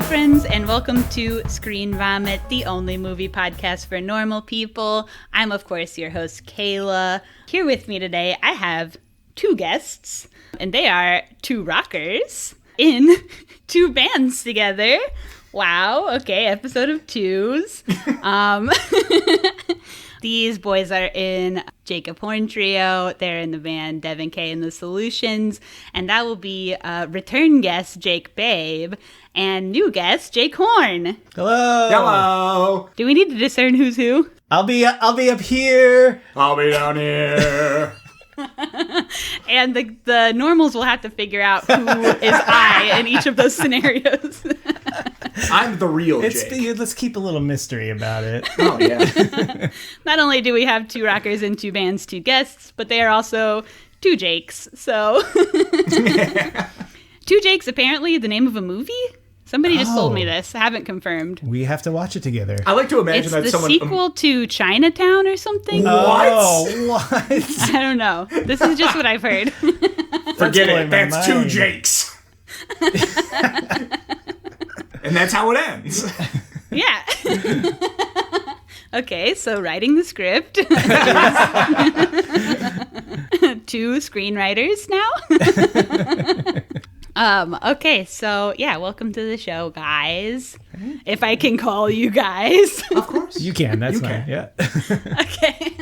Hi friends, and welcome to ScreenVomit, the only movie podcast for normal people. I'm of course your host Kayla. Here with me today I have two guests, and they are two rockers in two bands together. Wow, okay, episode of twos. These boys are in Jacob Horn Trio. They're in the band Devon Kay and the Solutions. And that will be return guest Jake Babe and new guest Jake Horn. Hello. Hello. Do we need to discern who's who? I'll be up here. I'll be down here. And the normals will have to figure out who is I in each of those scenarios. I'm the real Jake. Let's keep a little mystery about it. Oh, yeah. Not only do we have two rockers in two bands, two guests, but they are also two Jakes. So, Two Jakes, apparently the name of a movie? Somebody just told me this. I haven't confirmed. We have to watch it together. I like to imagine It's that the someone... sequel to Chinatown or something? Oh, what? I don't know. This is just what I've heard. Forget blowing it. my That's two mind. Jakes. And that's how it ends. Yeah. Okay, so writing the script. Two screenwriters now. Okay, so yeah, welcome to the show, guys. If I can call you guys. Of course. You can. That's You fine. can. Yeah. Okay.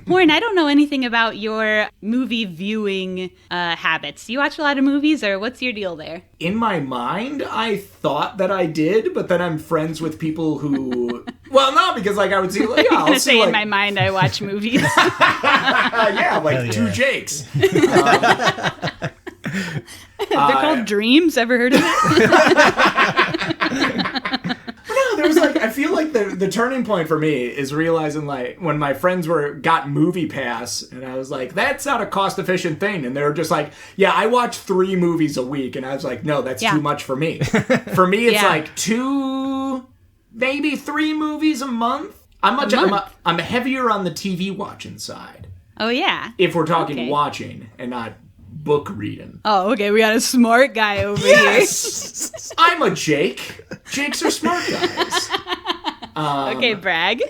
Warren, I don't know anything about your movie viewing habits. Do you watch a lot of movies, or what's your deal there? In my mind, I thought that I did, but then I'm friends with people who... Well, no, because I would see... Like, yeah, I'm I'll going to see, say like, in my mind I watch movies. yeah, like Hell two yeah. Jakes. They're called Dreams. Ever heard of it? No, there was like, I feel like the turning point for me is realizing, like, when my friends got Movie Pass, and I was like, that's not a cost efficient thing, and they were just like, yeah, I watch 3 movies a week, and I was like, no, that's too much for me. For me, it's like 2, maybe 3 movies a month. I'm heavier on the TV watching side. Oh, yeah. If we're talking watching and not book reading. Oh, okay. We got a smart guy over Yes! I'm a Jake. Jakes are smart guys. here. Okay, brag.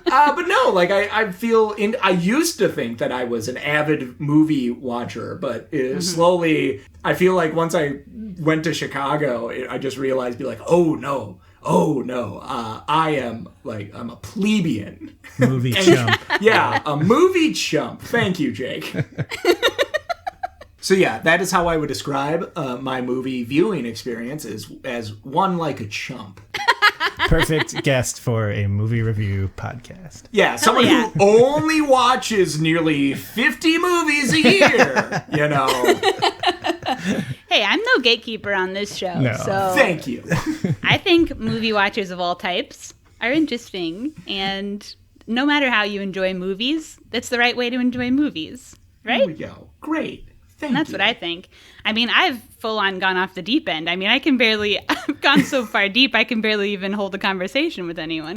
But no, like I feel I used to think that I was an avid movie watcher, but slowly I feel like once I went to Chicago, I just realized, oh no, I'm a plebeian. Movie chump. Yeah, a movie chump. Thank you, Jake. So yeah, that is how I would describe my movie viewing experience as one like a chump. Perfect guest for a movie review podcast. Yeah, someone who only watches nearly 50 movies a year, you know. Hey, I'm no gatekeeper on this show. No. So Thank you. I think movie watchers of all types are interesting. And no matter how you enjoy movies, that's the right way to enjoy movies. Right? There we go. Great. Thank That's you. what I think. I mean, I've full on gone off the deep end. I mean, I've gone so far deep, I can barely even hold a conversation with anyone.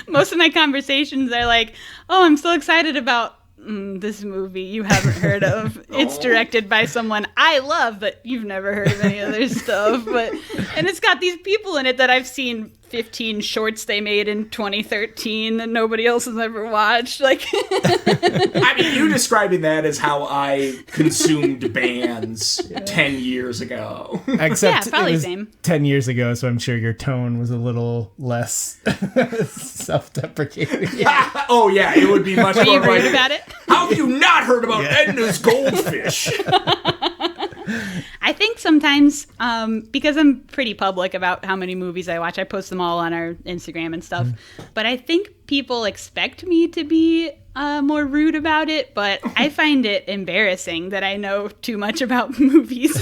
Most of my conversations are like, oh, I'm so excited about this movie you haven't heard of. It's directed by someone I love, but you've never heard of any other stuff. And it's got these people in it that I've seen 15 shorts they made in 2013 that nobody else has ever watched. Like, I mean, you describing that as how I consumed bands 10 years ago. Except probably it was same. 10 years ago, so I'm sure your tone was a little less self-deprecating. Oh, yeah, it would be much were you more rude like, about it? how have you not heard about Edna's Goldfish? I think sometimes, because I'm pretty public about how many movies I watch, I post them all on our Instagram and stuff, but I think people expect me to be more rude about it, but I find it embarrassing that I know too much about movies.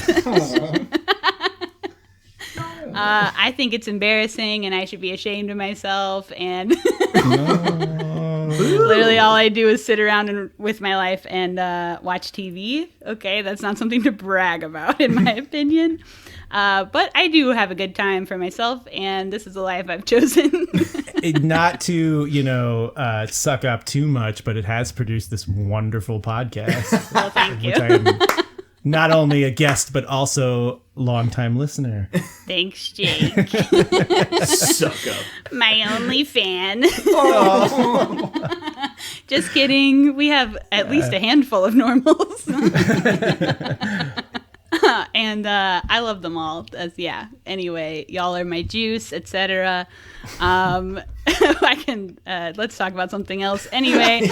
I think it's embarrassing and I should be ashamed of myself, and literally all I do is sit around with my life and watch TV. Okay, that's not something to brag about, in my opinion. But I do have a good time for myself, and this is the life I've chosen. Not to, suck up too much, but it has produced this wonderful podcast. Well, thank you. Which I am not only a guest, but also longtime listener. Thanks, Jake. Suck up. My only fan. Oh. Just kidding. We have at least a handful of normals. And I love them all. Anyway, y'all are my juice, etc. Let's talk about something else. Anyway.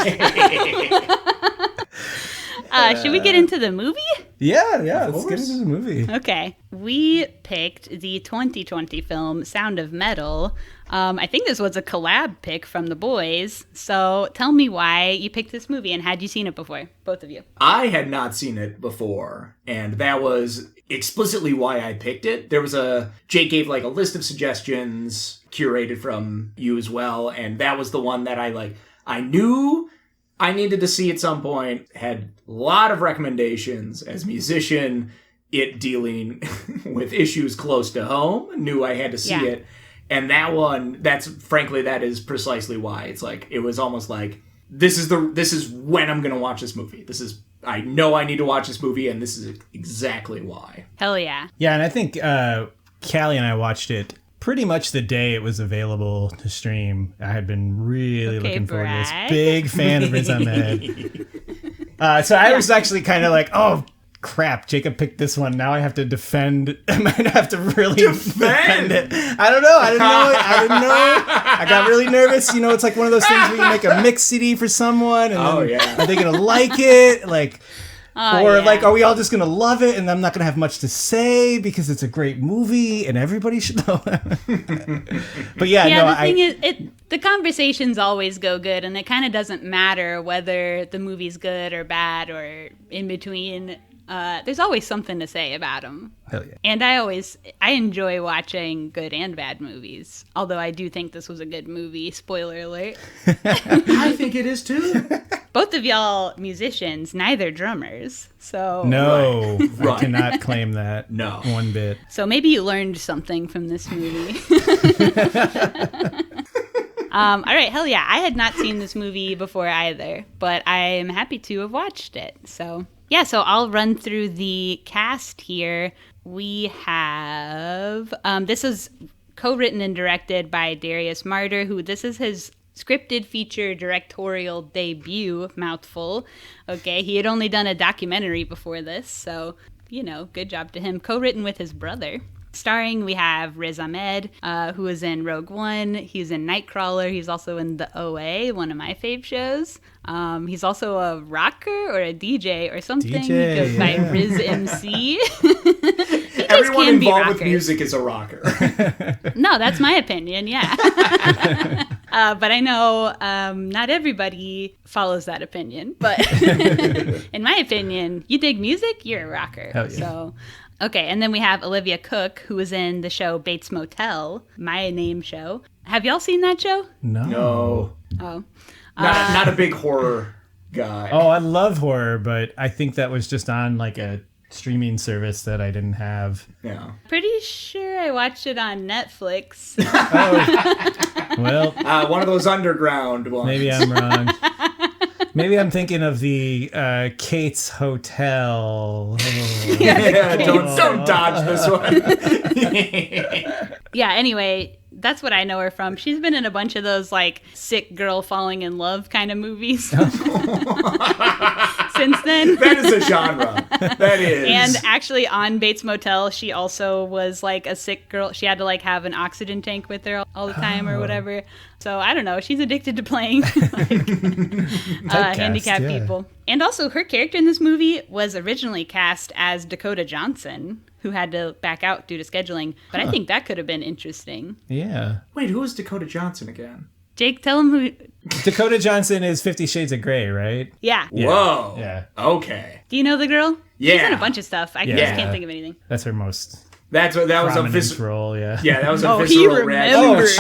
Should we get into the movie? Yeah, let's get into the movie. Okay. We picked the 2020 film Sound of Metal. I think this was a collab pick from the boys. So tell me why you picked this movie, and had you seen it before? Both of you. I had not seen it before, and that was explicitly why I picked it. Jake gave like a list of suggestions curated from you as well, and that was the one that I knew I needed to see at some point. Had a lot of recommendations as a musician, it dealing with issues close to home, knew I had to see it. And that one, that is precisely why. It's like, it was almost like, this is when I'm going to watch this movie. I know I need to watch this movie, and this is exactly why. Hell yeah. Yeah, and I think Callie and I watched it pretty much the day it was available to stream. I had been really looking forward to this. Big fan of Riz Ahmed. So I was actually kind of like, oh, crap, Jacob picked this one. Now I have to defend. I might have to really defend it. I don't know. I didn't know. I got really nervous. You know, it's like one of those things where you make a mix CD for someone, and are they going to like it? Are we all just going to love it, and I'm not going to have much to say because it's a great movie and everybody should know. But the thing is, the conversations always go good, and it kind of doesn't matter whether the movie's good or bad or in between. There's always something to say about them. Hell yeah. And I enjoy watching good and bad movies. Although I do think this was a good movie. Spoiler alert. I think it is too. Both of y'all musicians, neither drummers. So no, I cannot claim that. No. One bit. So maybe you learned something from this movie. All right, hell yeah. I had not seen this movie before either, but I'm happy to have watched it. So I'll run through the cast here. We have, this is co-written and directed by Darius Marder, this is his scripted feature directorial debut, mouthful. Okay, he had only done a documentary before this, so, good job to him. Co-written with his brother. Starring, we have Riz Ahmed, who is in Rogue One. He's in Nightcrawler. He's also in The OA, one of my fave shows. He's also a rocker or a DJ or something. He goes by Riz MC. Everyone involved with music is a rocker. No, that's my opinion, yeah. But I know not everybody follows that opinion. But in my opinion, you dig music, you're a rocker. Hell yeah. So... Okay, and then we have Olivia Cook, who was in the show Bates Motel, my name show. Have y'all seen that show? No. Oh. Not a big horror guy. Oh, I love horror, but I think that was just on like a streaming service that I didn't have. Yeah. Pretty sure I watched it on Netflix. Oh. Well. One of those underground ones. Maybe I'm wrong. Maybe I'm thinking of the Kate's Hotel. Oh. Yeah, don't dodge this one. Yeah, anyway, that's what I know her from. She's been in a bunch of those, like, sick girl falling in love kind of movies. Since then. That is a genre. That is. And actually on Bates Motel, she also was, like, a sick girl. She had to, like, have an oxygen tank with her all the time or whatever. So, I don't know. She's addicted to playing, handicapped people. And also, her character in this movie was originally cast as Dakota Johnson, who had to back out due to scheduling. But I think that could have been interesting. Yeah. Wait, who is Dakota Johnson again? Jake, tell him who... Dakota Johnson is 50 Shades of Grey, right? Yeah. Whoa. Yeah. Okay. Do you know the girl? Yeah. She's in a bunch of stuff. I just can't think of anything. That's her most... That was a visceral role, yeah. Yeah, that was a he visceral remembers.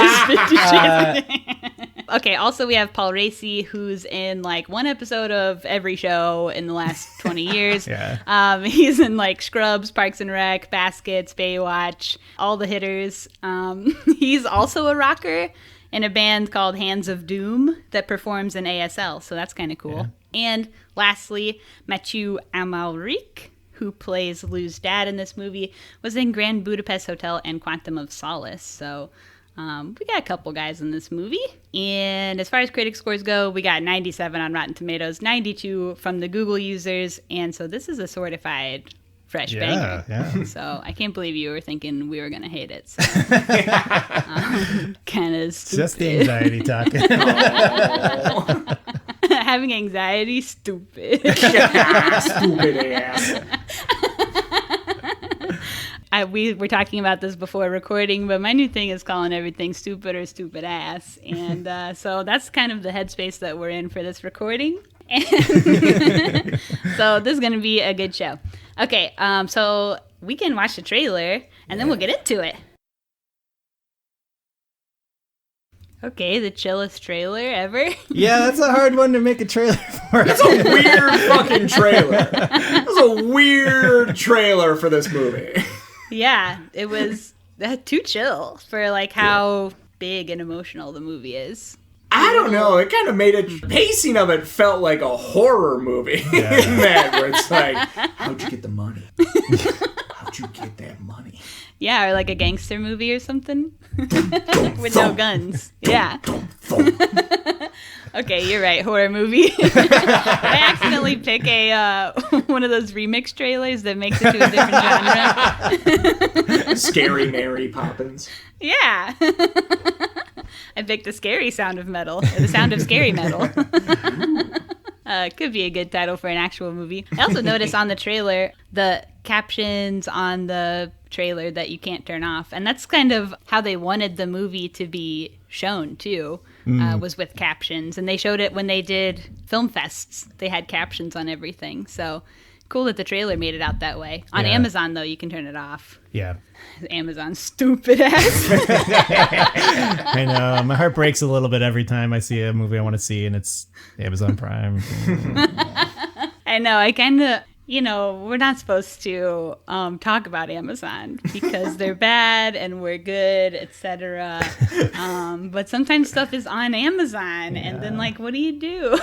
Okay, also we have Paul Raci, who's in like one episode of every show in the last 20 years. Yeah. He's in like Scrubs, Parks and Rec, Baskets, Baywatch, all the hitters. He's also a rocker in a band called Hands of Doom that performs in ASL, so that's kind of cool. Yeah. And lastly, Mathieu Amalric, who plays Lou's dad in this movie, was in Grand Budapest Hotel and Quantum of Solace. So we got a couple guys in this movie. And as far as critic scores go, we got 97 on Rotten Tomatoes, 92 from the Google users. And so this is a certified fresh banger. Yeah. So I can't believe you were thinking we were going to hate it. So, kind of stupid. Just the anxiety talking. Having anxiety, stupid. Stupid ass. We were talking about this before recording, but my new thing is calling everything stupid or stupid ass. And so that's kind of the headspace that we're in for this recording. So this is going to be a good show. Okay, so we can watch the trailer, and then we'll get into it. Okay, the chillest trailer ever. Yeah, that's a hard one to make a trailer for. That's a weird fucking trailer. That's a weird trailer for this movie. Yeah, it was too chill for like how big and emotional the movie is. I don't know. It kind of made it. Pacing of it felt like a horror movie. Yeah. In that, where it's like, how'd you get the money? How'd you get that money? Yeah, or like a gangster movie or something with no guns. Yeah. Okay, you're right. Horror movie. I accidentally pick a one of those remix trailers that makes it to a different genre. Scary Mary Poppins. Yeah. I picked the scary sound of metal, or the sound of scary metal. Could be a good title for an actual movie. I also noticed on the trailer, the captions on the trailer that you can't turn off. And that's kind of how they wanted the movie to be shown, too, was with captions. And they showed it when they did film fests. They had captions on everything. So cool that the trailer made it out that way. On Amazon, though, you can turn it off. Yeah. Amazon stupid ass. I know. My heart breaks a little bit every time I see a movie I want to see, and it's Amazon Prime. I know. I kind of, we're not supposed to talk about Amazon because they're bad and we're good, etc. But sometimes stuff is on Amazon, and then, what do you do?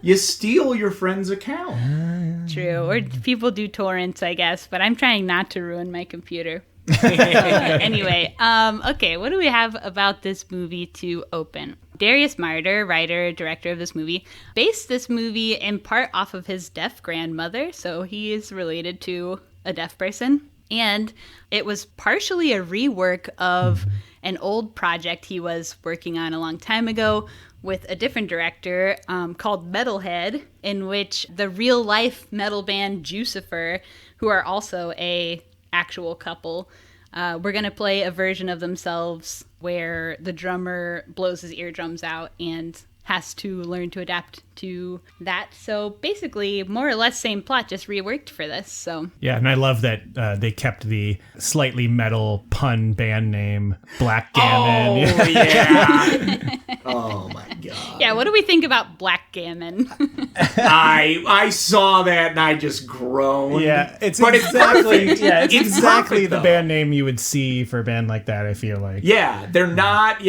You steal your friend's account. True. Or people do torrents, I guess, but I'm trying not to ruin my computer. Anyway, okay, what do we have about this movie to open? Darius Marder, writer, director of this movie, based this movie in part off of his deaf grandmother, so he is related to a deaf person. And it was partially a rework of an old project he was working on a long time ago with a different director called Metalhead, in which the real-life metal band Jucifer, who are also a actual couple, we're going to play a version of themselves where the drummer blows his eardrums out and has to learn to adapt to that. So basically, more or less same plot, just reworked for this. So yeah, and I love that they kept the slightly metal pun band name Black Gammon. Oh, yeah. Oh, my God. Yeah, what do we think about Black Gammon? I saw that and I just groaned. Yeah, it's but exactly it's it's exactly perfect, the though. band name you would see for a band like that, I feel like. Yeah, they're not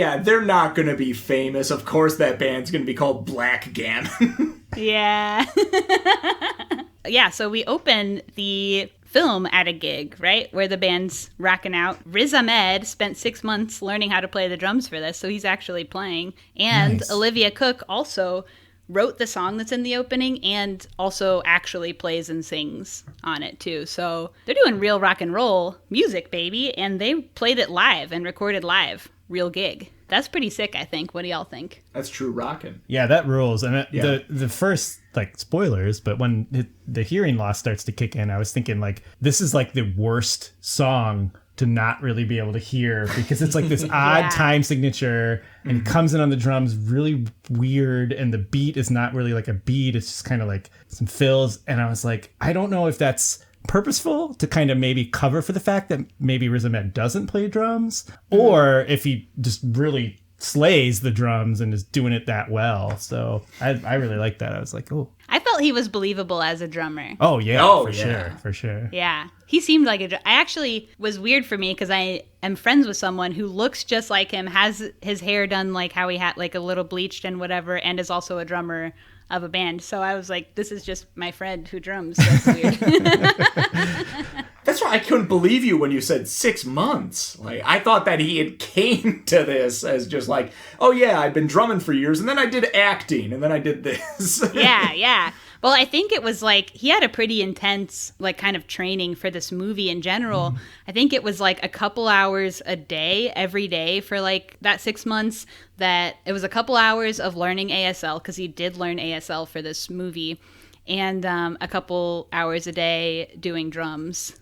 going to be famous. Of course that band's going to be called Black Gammon. Yeah. Yeah, so we open the film at a gig, right? Where the band's rocking out. Riz Ahmed spent 6 months learning how to play the drums for this, so he's actually playing. And Nice. Olivia Cook also wrote the song that's in the opening and also actually plays and sings on it too. So they're doing real rock and roll music, baby, and they played it live and recorded live. Real gig. That's pretty sick, I think. What do y'all think? That's true rockin'. Yeah, that rules. And Yeah. the first, spoilers, but when the hearing loss starts to kick in, I was thinking, this is, the worst song to not really be able to hear because it's, this odd time signature and it comes in on the drums really weird and the beat is not really, a beat. It's just kind of, some fills. And I was like, I don't know if that's purposeful to kind of maybe cover for the fact that maybe Riz Ahmed doesn't play drums, or if he just really slays the drums and is doing it that well. So I really like that. I was like, oh. I felt felt he was believable as a drummer. Oh yeah, for sure. Yeah, he seemed like I actually was weird for me because I am friends with someone who looks just like him, has his hair done like how he had, like a little bleached and whatever, and is also a drummer of a band. So I was like, this is just my friend who drums. That's weird. That's why I couldn't believe you when you said 6 months. Like, I thought that he had came to this as just like, oh yeah, I've been drumming for years, and then I did acting, and then I did this. Yeah. Well, I think it was like he had a pretty intense like kind of training for this movie in general. I think it was like a couple hours a day every day for like that 6 months. That it was a couple hours of learning ASL because he did learn ASL for this movie, and a couple hours a day doing drums.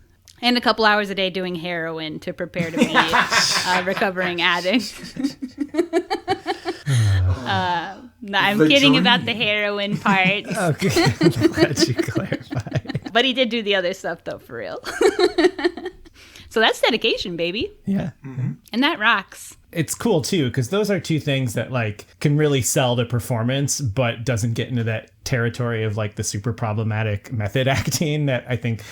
And a couple hours a day doing heroin to prepare to be a recovering addict. I'm kidding about the heroin part. Okay, I'm glad you clarified. But he did do the other stuff, though, for real. So that's dedication, baby. Yeah. Mm-hmm. And that rocks. It's cool, too, because those are two things that, like, can really sell the performance, but doesn't get into that territory of, like, the super problematic method acting that I think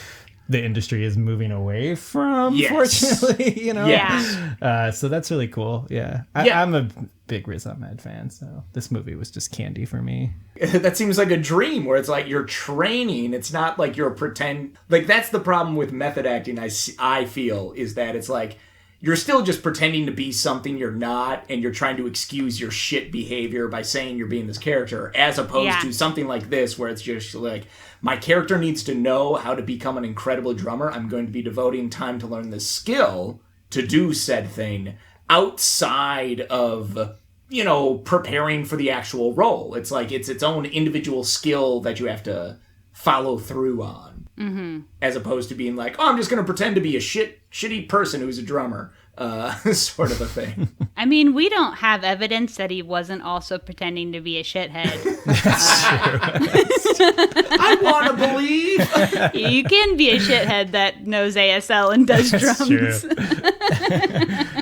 the industry is moving away from, fortunately, you know? Yeah. So that's really cool. Yeah. I'm a big Riz Ahmed fan, so this movie was just candy for me. That seems like a dream where it's like you're training. It's not like you're pretend. Like, that's the problem with method acting, I feel, is that it's like you're still just pretending to be something you're not, and you're trying to excuse your shit behavior by saying you're being this character, as opposed to something like this where it's just like, my character needs to know how to become an incredible drummer. I'm going to be devoting time to learn this skill to do said thing outside of, you know, preparing for the actual role. It's like it's its own individual skill that you have to follow through on. Mm-hmm. As opposed to being like, oh, I'm just going to pretend to be a shitty person who's a drummer. Sort of a thing. I mean, we don't have evidence that he wasn't also pretending to be a shithead. I want to believe. You can be a shithead that knows ASL and does drums.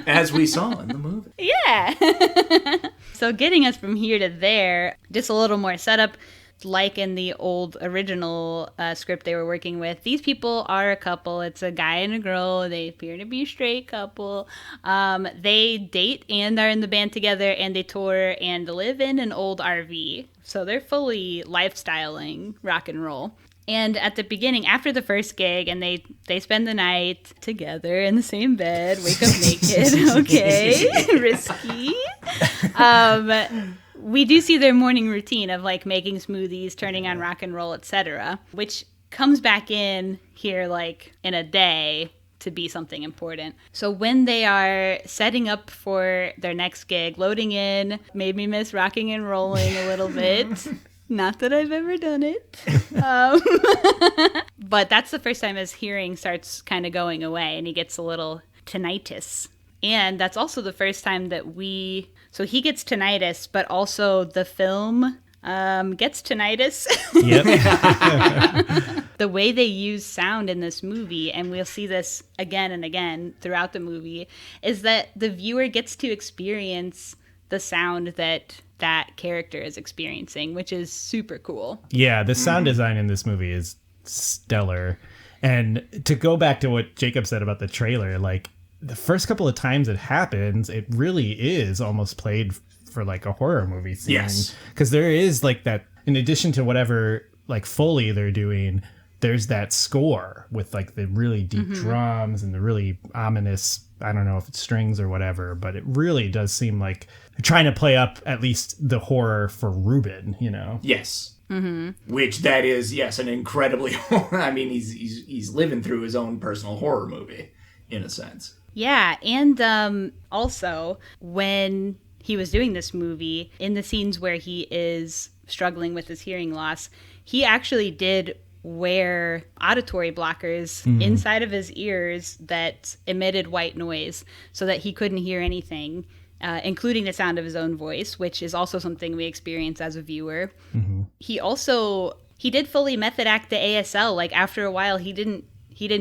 As we saw in the movie. Yeah. So getting us from here to there, just a little more setup. Like in the old original script they were working with, these people are a couple. It's a guy and a girl. They appear to be a straight couple. They date and are in the band together, and they tour and live in an old RV. So they're fully lifestyling rock and roll. And at the beginning, after the first gig, and they spend the night together in the same bed, wake up naked. Okay, risky. We do see their morning routine of like making smoothies, turning on rock and roll, etc., which comes back in here like in a day to be something important. So when they are setting up for their next gig, loading in, made me miss rocking and rolling a little bit. Not that I've ever done it. But that's the first time his hearing starts kind of going away and he gets a little tinnitus. And that's also the first time that so he gets tinnitus, but also the film gets tinnitus. Yep. The way they use sound in this movie, and we'll see this again and again throughout the movie, is that the viewer gets to experience the sound that character is experiencing, which is super cool. Yeah, the sound design in this movie is stellar. And to go back to what Jacob said about the trailer, like, the first couple of times it happens, it really is almost played for like a horror movie scene. Yes. Because there is like that, in addition to whatever like Foley they're doing, there's that score with like the really deep drums and the really ominous, I don't know if it's strings or whatever, but it really does seem like they're trying to play up at least the horror for Ruben, you know? Yes. Mm-hmm. Which that is, yes, an incredibly, I mean, he's living through his own personal horror movie, in a sense. Yeah, and also, when he was doing this movie, in the scenes where he is struggling with his hearing loss, he actually did wear auditory blockers inside of his ears that emitted white noise so that he couldn't hear anything, including the sound of his own voice, which is also something we experience as a viewer. Mm-hmm. He did fully method act the ASL. Like, after a while, he didn't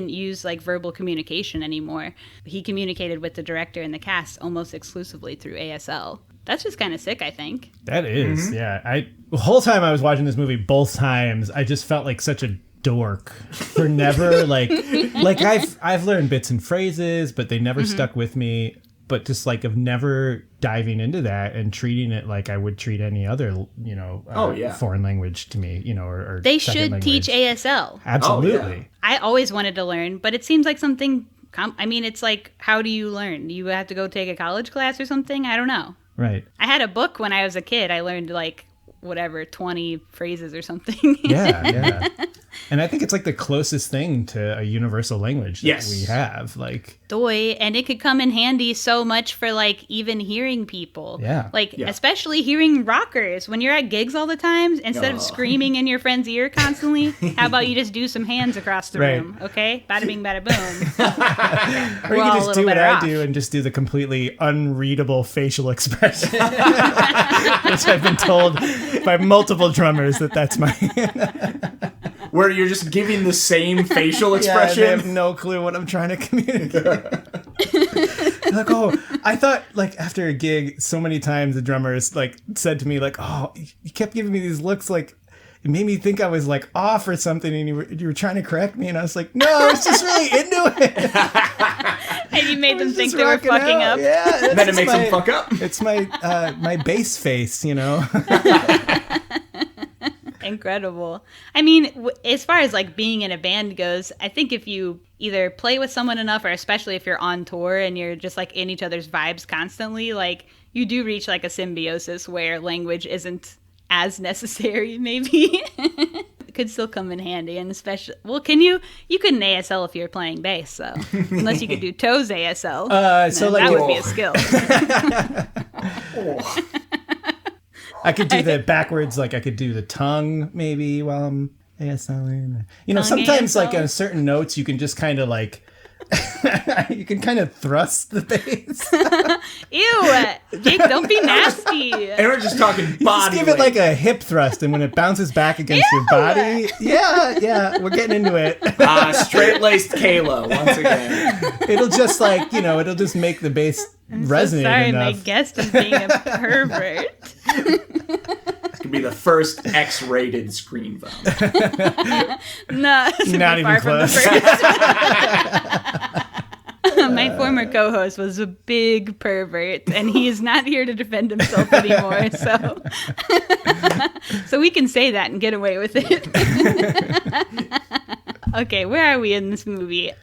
use like verbal communication anymore. He communicated with the director and the cast almost exclusively through ASL. That's just kind of sick, I think. That is, yeah. The whole time I was watching this movie, both times, I just felt like such a dork for never like I've learned bits and phrases, but they never stuck with me. But just like of never diving into that and treating it like I would treat any other, foreign language to me, or they second should teach ASL. Absolutely. Oh, yeah. I always wanted to learn, but it seems like something. It's like, how do you learn? You have to go take a college class or something. I don't know. Right. I had a book when I was a kid. I learned 20 phrases or something. Yeah. And I think it's like the closest thing to a universal language that we have. Like, and it could come in handy so much for like even hearing people. Yeah. Especially hearing rockers. When you're at gigs all the time, instead of screaming in your friend's ear constantly, how about you just do some hands across the room? Okay? Bada bing, bada boom. Or you can just do what I do and just do the completely unreadable facial expression. Which I've been told by multiple drummers that's my... Where you're just giving the same facial expression. Yeah, they have no clue what I'm trying to communicate. Like, I thought, like, after a gig, so many times the drummers, like, said to me, like, you kept giving me these looks, like, it made me think I was, like, off or something, and you were trying to correct me, and I was like, no, I was just really into it. And you made them think they were fucking up. Yeah. Then it makes them fuck up. It's my bass face, Incredible. I mean, as far as like being in a band goes, I think if you either play with someone enough, or especially if you're on tour and you're just like in each other's vibes constantly, like you do reach like a symbiosis where language isn't as necessary, maybe. It could still come in handy, and especially, you couldn't ASL if you're playing bass, so unless you could do toes ASL, that would be a skill. I could do the backwards, like I could do the tongue maybe while I'm ASLing. Sometimes ASL? Like on certain notes you can just kind of like, you can kind of thrust the bass. Ew, Jake, don't be nasty. And we're just talking body. Just give it like a hip thrust, and when it bounces back against your body, we're getting into it. Straight-laced Kayla once again. It'll just like, it'll just make the bass resonate sorry, enough. my guest is being a pervert. This could be the first X-rated ScreenVomit. No, it's not even close. From the first. My former co-host was a big pervert, and he is not here to defend himself anymore. So we can say that and get away with it. Okay, where are we in this movie?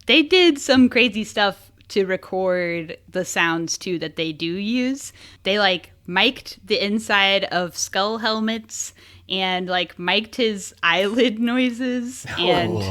They did some crazy stuff to record the sounds too that they do use. They like mic'd the inside of skull helmets and like mic'd his eyelid noises, and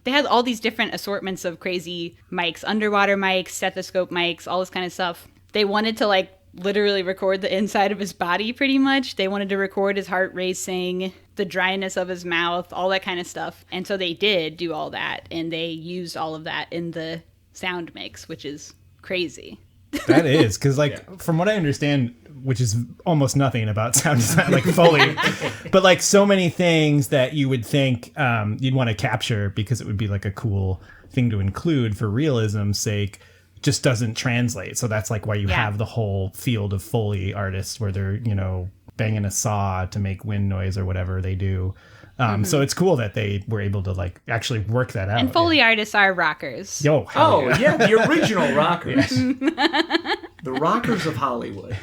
they had all these different assortments of crazy mics, underwater mics, stethoscope mics, all this kind of stuff. They wanted to like literally record the inside of his body pretty much. They wanted to record his heart racing, the dryness of his mouth, all that kind of stuff. And so they did do all that, and they used all of that in the sound mix, which is crazy. That is, because from what I understand, which is almost nothing about sound design, like Foley, but like so many things that you would think you'd want to capture because it would be like a cool thing to include for realism's sake, just doesn't translate. So that's like why you have the whole field of Foley artists where they're, banging a saw to make wind noise or whatever they do. So it's cool that they were able to like actually work that out. And Foley artists are rockers. The original rockers. The rockers of Hollywood.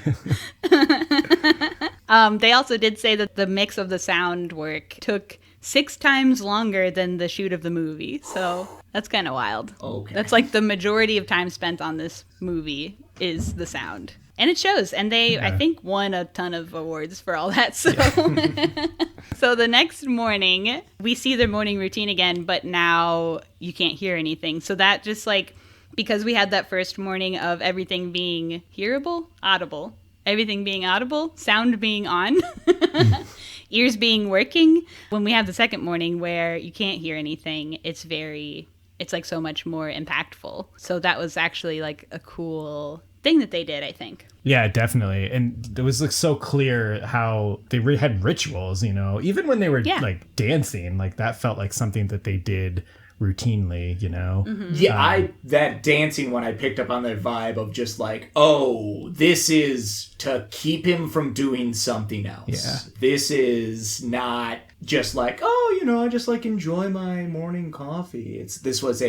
They also did say that the mix of the sound work took 6 times longer than the shoot of the movie. So that's kind of wild. Okay. That's like the majority of time spent on this movie is the sound. And it shows. And they, I think, won a ton of awards for all that. So, so the next morning, we see their morning routine again, but now you can't hear anything. So that just like, because we had that first morning of everything being audible, everything being audible, sound being on, ears being working. When we have the second morning where you can't hear anything, it's like so much more impactful. So that was actually like a cool thing that they did, I think. Yeah, definitely. And it was like so clear how they had rituals, even when they were like dancing, like that felt like something that they did routinely, you know? Mm-hmm. Yeah, that dancing one, I picked up on that vibe of just like, oh, this is to keep him from doing something else. Yeah. This is not just like, oh, you know, I just like enjoy my morning coffee. This was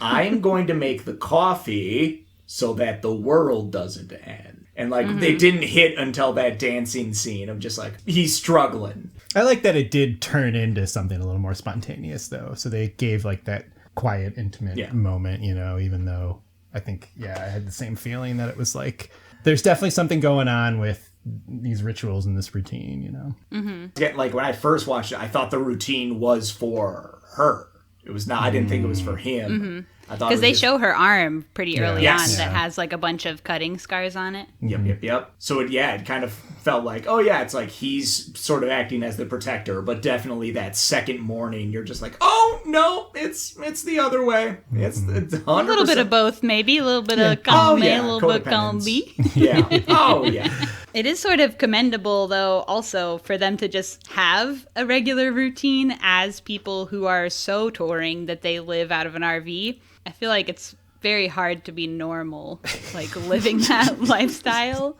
I'm going to make the coffee so that the world doesn't end. And like, they didn't hit until that dancing scene of just like, he's struggling. I like that it did turn into something a little more spontaneous, though. So they gave like that quiet, intimate moment, you know, even though I think, I had the same feeling that it was like, there's definitely something going on with these rituals and this routine, you know? Mm-hmm. Like when I first watched it, I thought the routine was for her. It was not, I didn't think it was for him. Mm-hmm. I thought because they show her arm pretty early on Yes. that has like a bunch of cutting scars on it. Yep. So it kind of felt like, oh yeah, it's like he's sort of acting as the protector, but definitely that second morning, you're just like, oh no, it's the other way. It's 100%. A little bit of both, maybe a little bit of column A, a little bit column B. Yeah. Oh yeah. It is sort of commendable, though, also for them to just have a regular routine as people who are so touring that they live out of an RV. I feel like it's very hard to be normal, like living that lifestyle.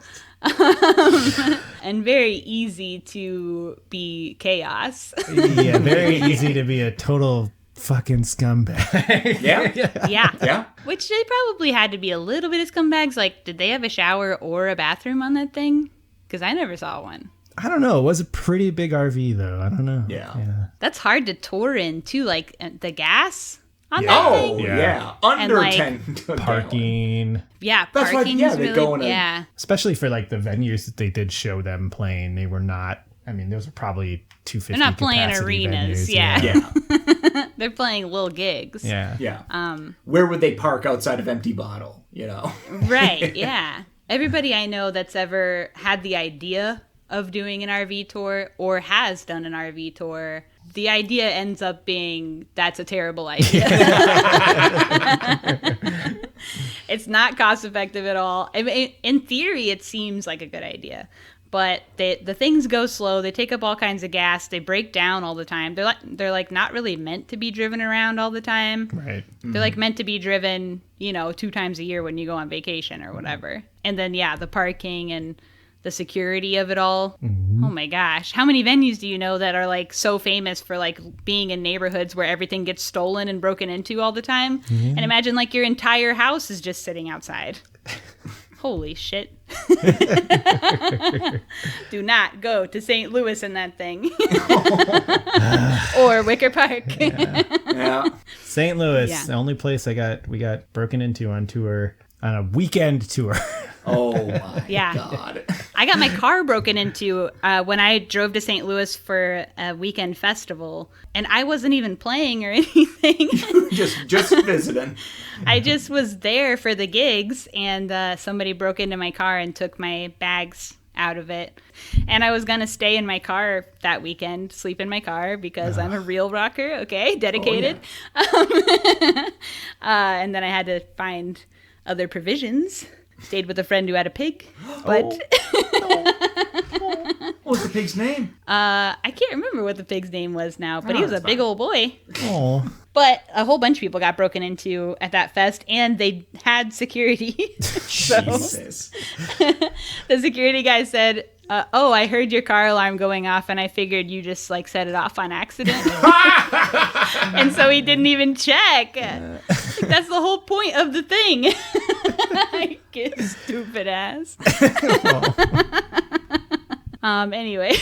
And very easy to be chaos. Yeah, very easy to be a total fucking scumbag. Yeah. Which they probably had to be a little bit of scumbags. Like, did they have a shower or a bathroom on that thing? Because I never saw one. I don't know. It was a pretty big RV, though. I don't know. Yeah. That's hard to tour in, too. Like, the gas on that Oh thing. yeah. Under like, 10 Parking. Yeah, That's why, parking's they really, go in Especially for like the venues that they did show them playing, they were not. I mean, those are probably 250. They're not playing capacity arenas. venues. Yeah. They're playing little gigs. Yeah. Where would they park outside of Empty Bottle, you know? Right, yeah. Everybody I know that's ever had the idea of doing an RV tour or has done an RV tour, the idea ends up being that's a terrible idea. It's not cost effective at all. I mean, in theory, it seems like a good idea. But the things go slow. They take up all kinds of gas. They break down all the time. They're like not really meant to be driven around all the time. Right. They're like meant to be driven, 2 times a year when you go on vacation or whatever. And then the parking and the security of it all. Oh my gosh. How many venues do you know that are like so famous for like being in neighborhoods where everything gets stolen and broken into all the time? And imagine like your entire house is just sitting outside. Holy shit. Do not go to St. Louis in that thing. Or Wicker Park. Yeah. St. Louis, the only place we got broken into on tour, on a weekend tour. Oh my God. I got my car broken into when I drove to St. Louis for a weekend festival, and I wasn't even playing or anything. just visiting. I just was there for the gigs, and somebody broke into my car and took my bags out of it. And I was going to stay in my car that weekend, sleep in my car, because I'm a real rocker, okay, dedicated. Oh, yeah. And then I had to find other provisions. Stayed with a friend who had a pig, but What was the pig's name? I can't remember what the pig's name was now, but he was a big old boy. Oh. But a whole bunch of people got broken into at that fest, and they had security. Jesus. The security guy said, I heard your car alarm going off, and I figured you just like set it off on accident. And so he didn't even check. That's the whole point of the thing. Get stupid ass. Anyway.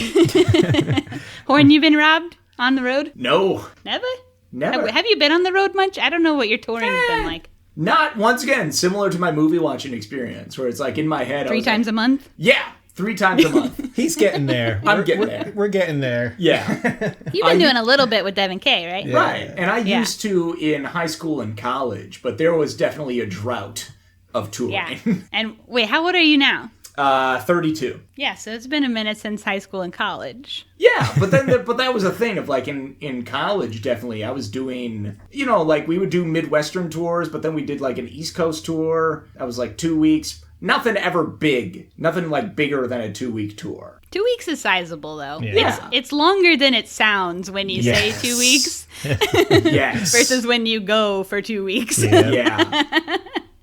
Horn, you been robbed on the road? No. Never? Never. Have you been on the road much? I don't know what your touring's been like. Not, once again, similar to my movie watching experience, where it's like in my head. 3 times a month? Yeah. 3 times a month. He's getting there. I'm getting there. We're getting there. Yeah. You've been doing a little bit with Devon Kay, right? Yeah. Right. And I used to in high school and college, but there was definitely a drought of touring. Yeah. And wait, how old are you now? 32. Yeah, so it's been a minute since high school and college. Yeah, but then but that was a thing of like in college, definitely I was doing, like we would do Midwestern tours, but then we did like an East Coast tour. That was like 2 weeks. nothing ever big. Nothing like bigger than a 2-week tour. 2 weeks is sizable, though. Yeah. It's longer than it sounds when you say 2 weeks. Yes. Versus when you go for 2 weeks. Yeah.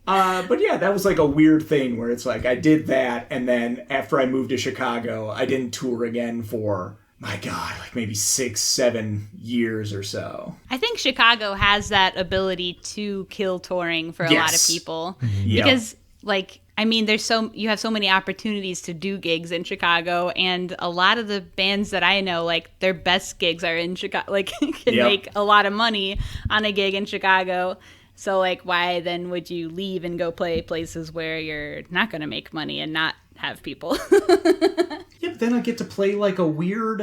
But yeah, that was like a weird thing where it's like I did that, and then after I moved to Chicago, I didn't tour again for, my God, like maybe 6-7 years or so. I think Chicago has that ability to kill touring for a lot of people. Because, like, I mean, you have so many opportunities to do gigs in Chicago, and a lot of the bands that I know, like, their best gigs are in Chicago, like, can make a lot of money on a gig in Chicago. So, like, why then would you leave and go play places where you're not going to make money and not have people? Yeah, but then I get to play, like, a weird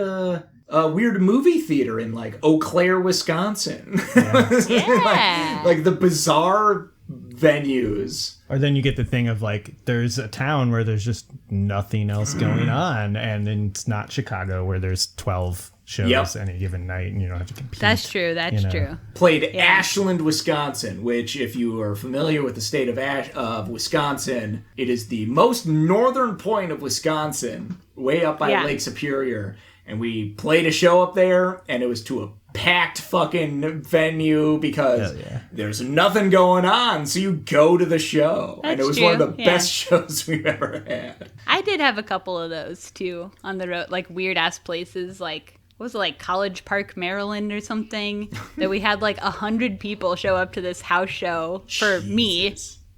movie theater in, like, Eau Claire, Wisconsin. Yeah. like the bizarre venues. Or then you get the thing of, like, there's a town where there's just nothing else going on, and then it's not Chicago where there's 12 shows any given night, and you don't have to compete. That's true. That's true. Played Ashland, Wisconsin, which, if you are familiar with the state of Wisconsin, it is the most northern point of Wisconsin, way up by Lake Superior. And we played a show up there, and it was to a packed fucking venue because there's nothing going on, so you go to the show. That's and it was one of the best shows we've ever had. I did have a couple of those, too, on the road, like weird-ass places, like, what was it, like College Park, Maryland or something, that we had like 100 people show up to this house show for me.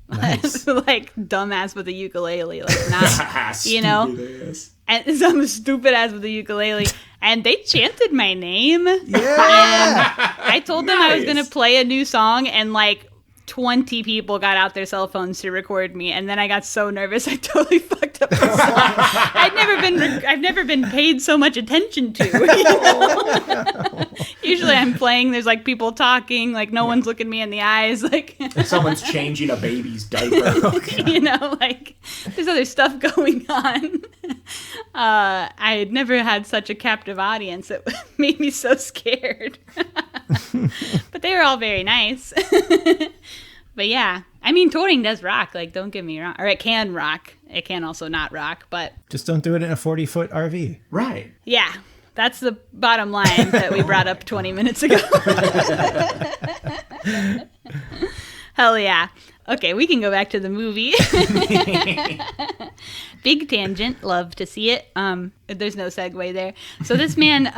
Nice. Like dumbass with a ukulele, like not, you know, and some stupid ass with a ukulele, and they chanted my name. Yeah, and I told them I was gonna play a new song, and like 20 people got out their cell phones to record me, and then I got so nervous I totally fucked up the song. I've never been paid so much attention to. You know? Usually I'm playing, there's like people talking, like no one's looking me in the eyes, like someone's changing a baby's diaper. You know, like there's other stuff going on. I had never had such a captive audience. It made me so scared. But they were all very nice. But yeah, I mean, touring does rock. Like, don't get me wrong. Or it can rock. It can also not rock, but... Just don't do it in a 40-foot RV. Right. Yeah, that's the bottom line that we brought up 20 minutes ago. Hell yeah. Okay, we can go back to the movie. Big tangent. Love to see it. There's no segue there. So this man,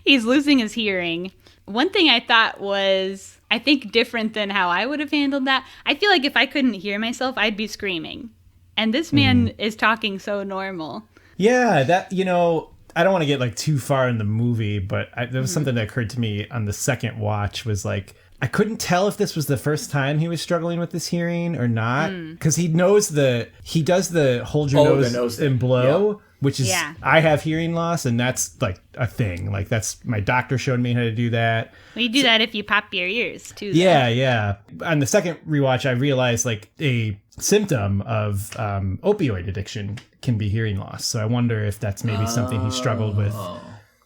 he's losing his hearing. One thing I thought was, I think, different than how I would have handled that. I feel like if I couldn't hear myself, I'd be screaming. And this man is talking so normal. Yeah, that, you know, I don't want to get like too far in the movie, but there was something that occurred to me on the second watch was like, I couldn't tell if this was the first time he was struggling with his hearing or not, because he does the hold your nose and blow, which is, I have hearing loss, and that's like a thing. Like that's, my doctor showed me how to do that. Well, you do that if you pop your ears too. Yeah. On the second rewatch, I realized like a symptom of opioid addiction can be hearing loss. So I wonder if that's maybe something he struggled with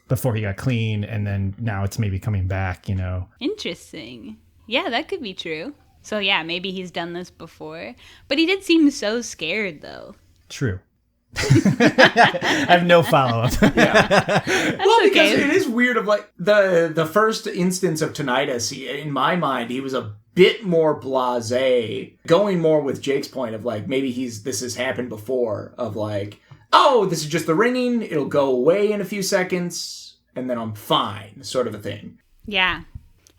before he got clean, and then now it's maybe coming back, you know. Interesting. Yeah, that could be true. So yeah, maybe he's done this before. But he did seem so scared, though. True. I have no follow-up. Well, because it is weird of like the first instance of tinnitus, in my mind, he was a bit more blasé, going more with Jake's point of like, maybe this has happened before, of like, oh, this is just the ringing, it'll go away in a few seconds, and then I'm fine, sort of a thing. Yeah.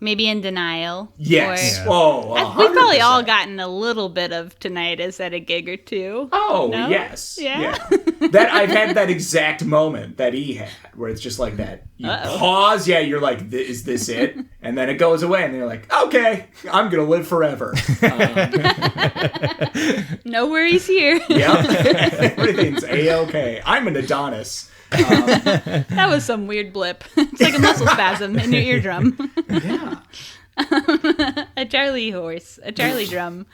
Maybe in denial. Yes. Oh, 100%. We've probably all gotten a little bit of tinnitus at a gig or two. Oh, no? yes. Yeah. That I've had that exact moment that he had, where it's just like that. You pause, you're like, is this it? And then it goes away, and then you're like, okay, I'm going to live forever. No worries here. Yep. Everything's A-okay. I'm an Adonis. That was some weird blip. It's like a muscle spasm in your eardrum. Yeah. A Charlie horse, a Charlie drum.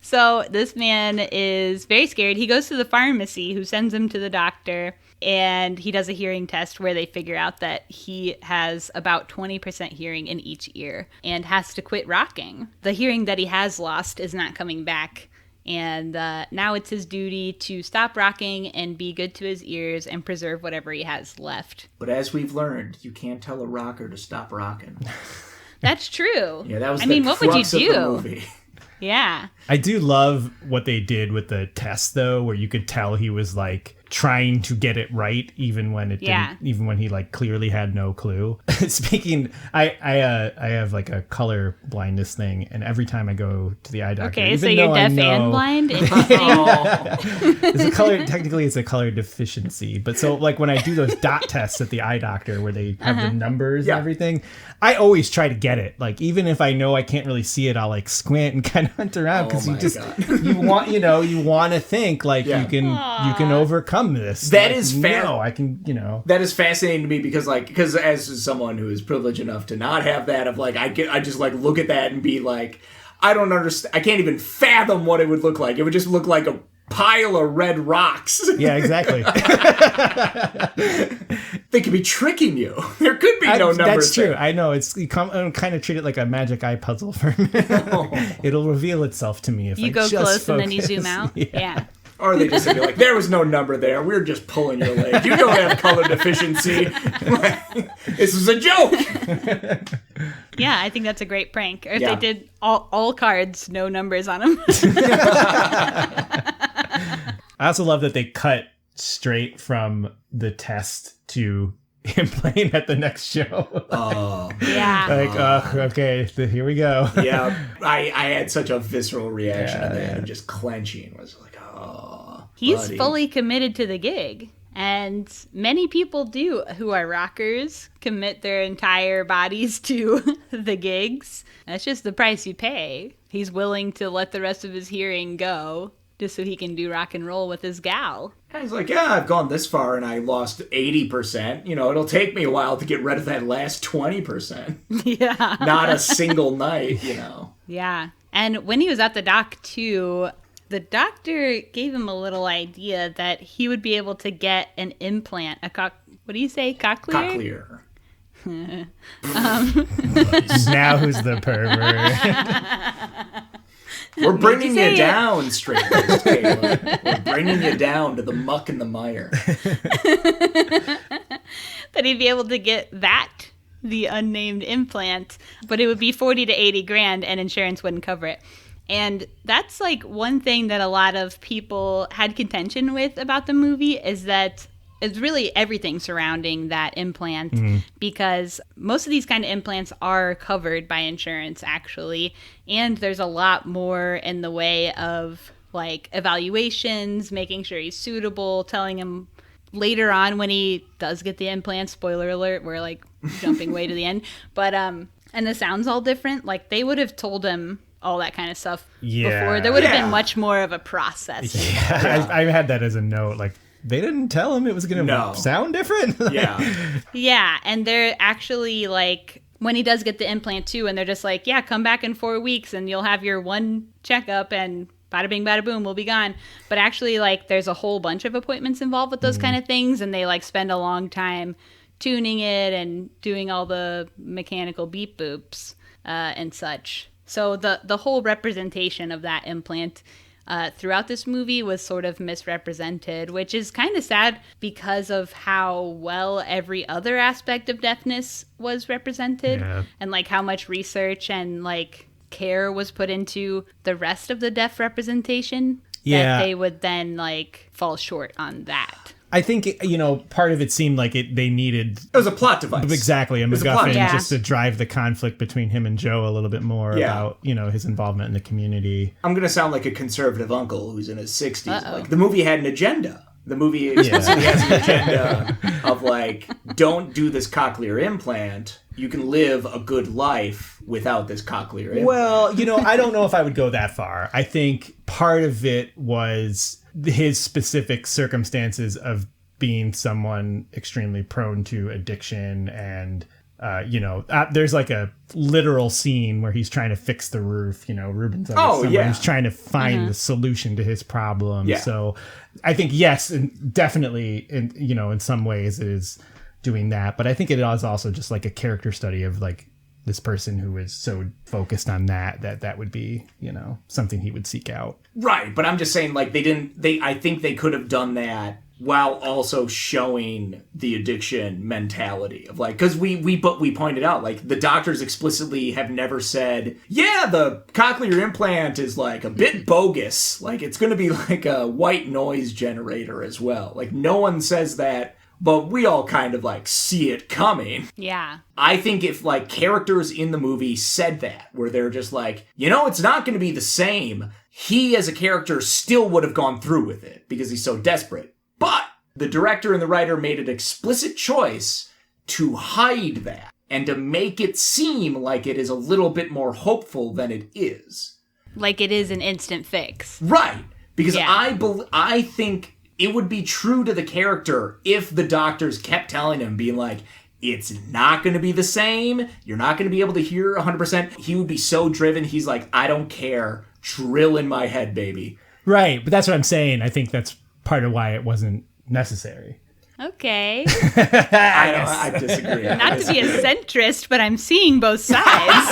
So this man is very scared. He goes to the pharmacy, who sends him to the doctor, and he does a hearing test where they figure out that he has about 20% hearing in each ear and has to quit rocking. The hearing that he has lost is not coming back. And now it's his duty to stop rocking and be good to his ears and preserve whatever he has left. But as we've learned, you can't tell a rocker to stop rocking. That's true. Yeah, that was what would you do? of the movie. Yeah. I do love what they did with the test, though, where you could tell he was like trying to get it right, even when it didn't, even when he like clearly had no clue. Speaking, I have like a color blindness thing, and every time I go to the eye doctor, okay, so you're deaf and blind. Technically it's a color deficiency, but so like when I do those dot tests at the eye doctor where they have the numbers and everything, I always try to get it. Like even if I know I can't really see it, I'll like squint and kind of hunt around because you want to think like you can overcome this. That like, is I can, That is fascinating to me because as someone who is privileged enough to not have that, of like I just like look at that and be like, I don't understand. I can't even fathom what it would look like. It would just look like a pile of red rocks. Yeah, exactly. They could be tricking you. There could be no numbers. That's true. There. I know. I'm kind of treat it like a magic eye puzzle for me. It'll reveal itself to me if you I go just close focus. and then you zoom out. Yeah. Or they just be like, there was no number there. We're just pulling your leg. You don't have color deficiency. This is a joke. Yeah, I think that's a great prank. Or if they did all cards, no numbers on them. I also love that they cut straight from the test to him playing at the next show. Oh. Yeah. Like, okay, here we go. Yeah, I had such a visceral reaction to that. And just clenching was like, oh, he's buddy. fully committed to the gig. And many people do who are rockers commit their entire bodies to the gigs. That's just the price you pay. He's willing to let the rest of his hearing go just so he can do rock and roll with his gal. And he's like, yeah, I've gone this far and I lost 80%. It'll take me a while to get rid of that last 20%. Yeah. Not a single night, Yeah. And when he was at the doc, too, the doctor gave him a little idea that he would be able to get an implant, what do you say, cochlear? Cochlear. Now who's the pervert? We're bringing you down, straight-laced Taylor. We're bringing you down to the muck and the mire. That he'd be able to get the unnamed implant, but it would be 40 to 80 grand and insurance wouldn't cover it. And that's like one thing that a lot of people had contention with about the movie, is that it's really everything surrounding that implant, because most of these kind of implants are covered by insurance, actually. And there's a lot more in the way of like evaluations, making sure he's suitable, telling him later on when he does get the implant, spoiler alert, we're like jumping way to the end. But, and the sound's all different. Like they would have told him all that kind of stuff before. There would have been much more of a process. Yeah. I had that as a note. Like, they didn't tell him it was going to sound different. Yeah, and they're actually like, when he does get the implant too, and they're just like, yeah, come back in 4 weeks and you'll have your one checkup and bada bing, bada boom, we'll be gone. But actually, like, there's a whole bunch of appointments involved with those kind of things, and they like spend a long time tuning it and doing all the mechanical beep boops and such. So the whole representation of that implant throughout this movie was sort of misrepresented, which is kind of sad because of how well every other aspect of deafness was represented, and like how much research and like care was put into the rest of the deaf representation, that they would then like fall short on that. I think, part of it seemed like they needed... It was a plot device. Exactly, a MacGuffin just to drive the conflict between him and Joe a little bit more about, his involvement in the community. I'm going to sound like a conservative uncle who's in his 60s. Like, the movie had an agenda. The movie explicitly has an agenda of, like, don't do this cochlear implant. You can live a good life without this cochlear implant. Well, I don't know if I would go that far. I think part of it was his specific circumstances of being someone extremely prone to addiction and there's like a literal scene where he's trying to fix the roof. Ruben's he's trying to find the solution to his problem. Yeah. So I think yes, and definitely, in some ways it is doing that. But I think it is also just like a character study of like this person who is so focused on that would be, something he would seek out. Right. But I'm just saying, like, I think they could have done that while also showing the addiction mentality of like, because we pointed out, like, the doctors explicitly have never said, yeah, the cochlear implant is like a bit bogus. Like, it's going to be like a white noise generator as well. Like, no one says that, but we all kind of like see it coming. Yeah. I think if like characters in the movie said that, where they're just like, it's not going to be the same, he as a character still would have gone through with it because he's so desperate. But the director and the writer made an explicit choice to hide that and to make it seem like it is a little bit more hopeful than it is. Like it is an instant fix. Right. Because I think it would be true to the character if the doctors kept telling him, being like, it's not going to be the same. You're not going to be able to hear 100%. He would be so driven. He's like, I don't care. Drill in my head, baby. Right. But that's what I'm saying. I think that's part of why it wasn't necessary. Okay. I disagree. Not to be a centrist, but I'm seeing both sides.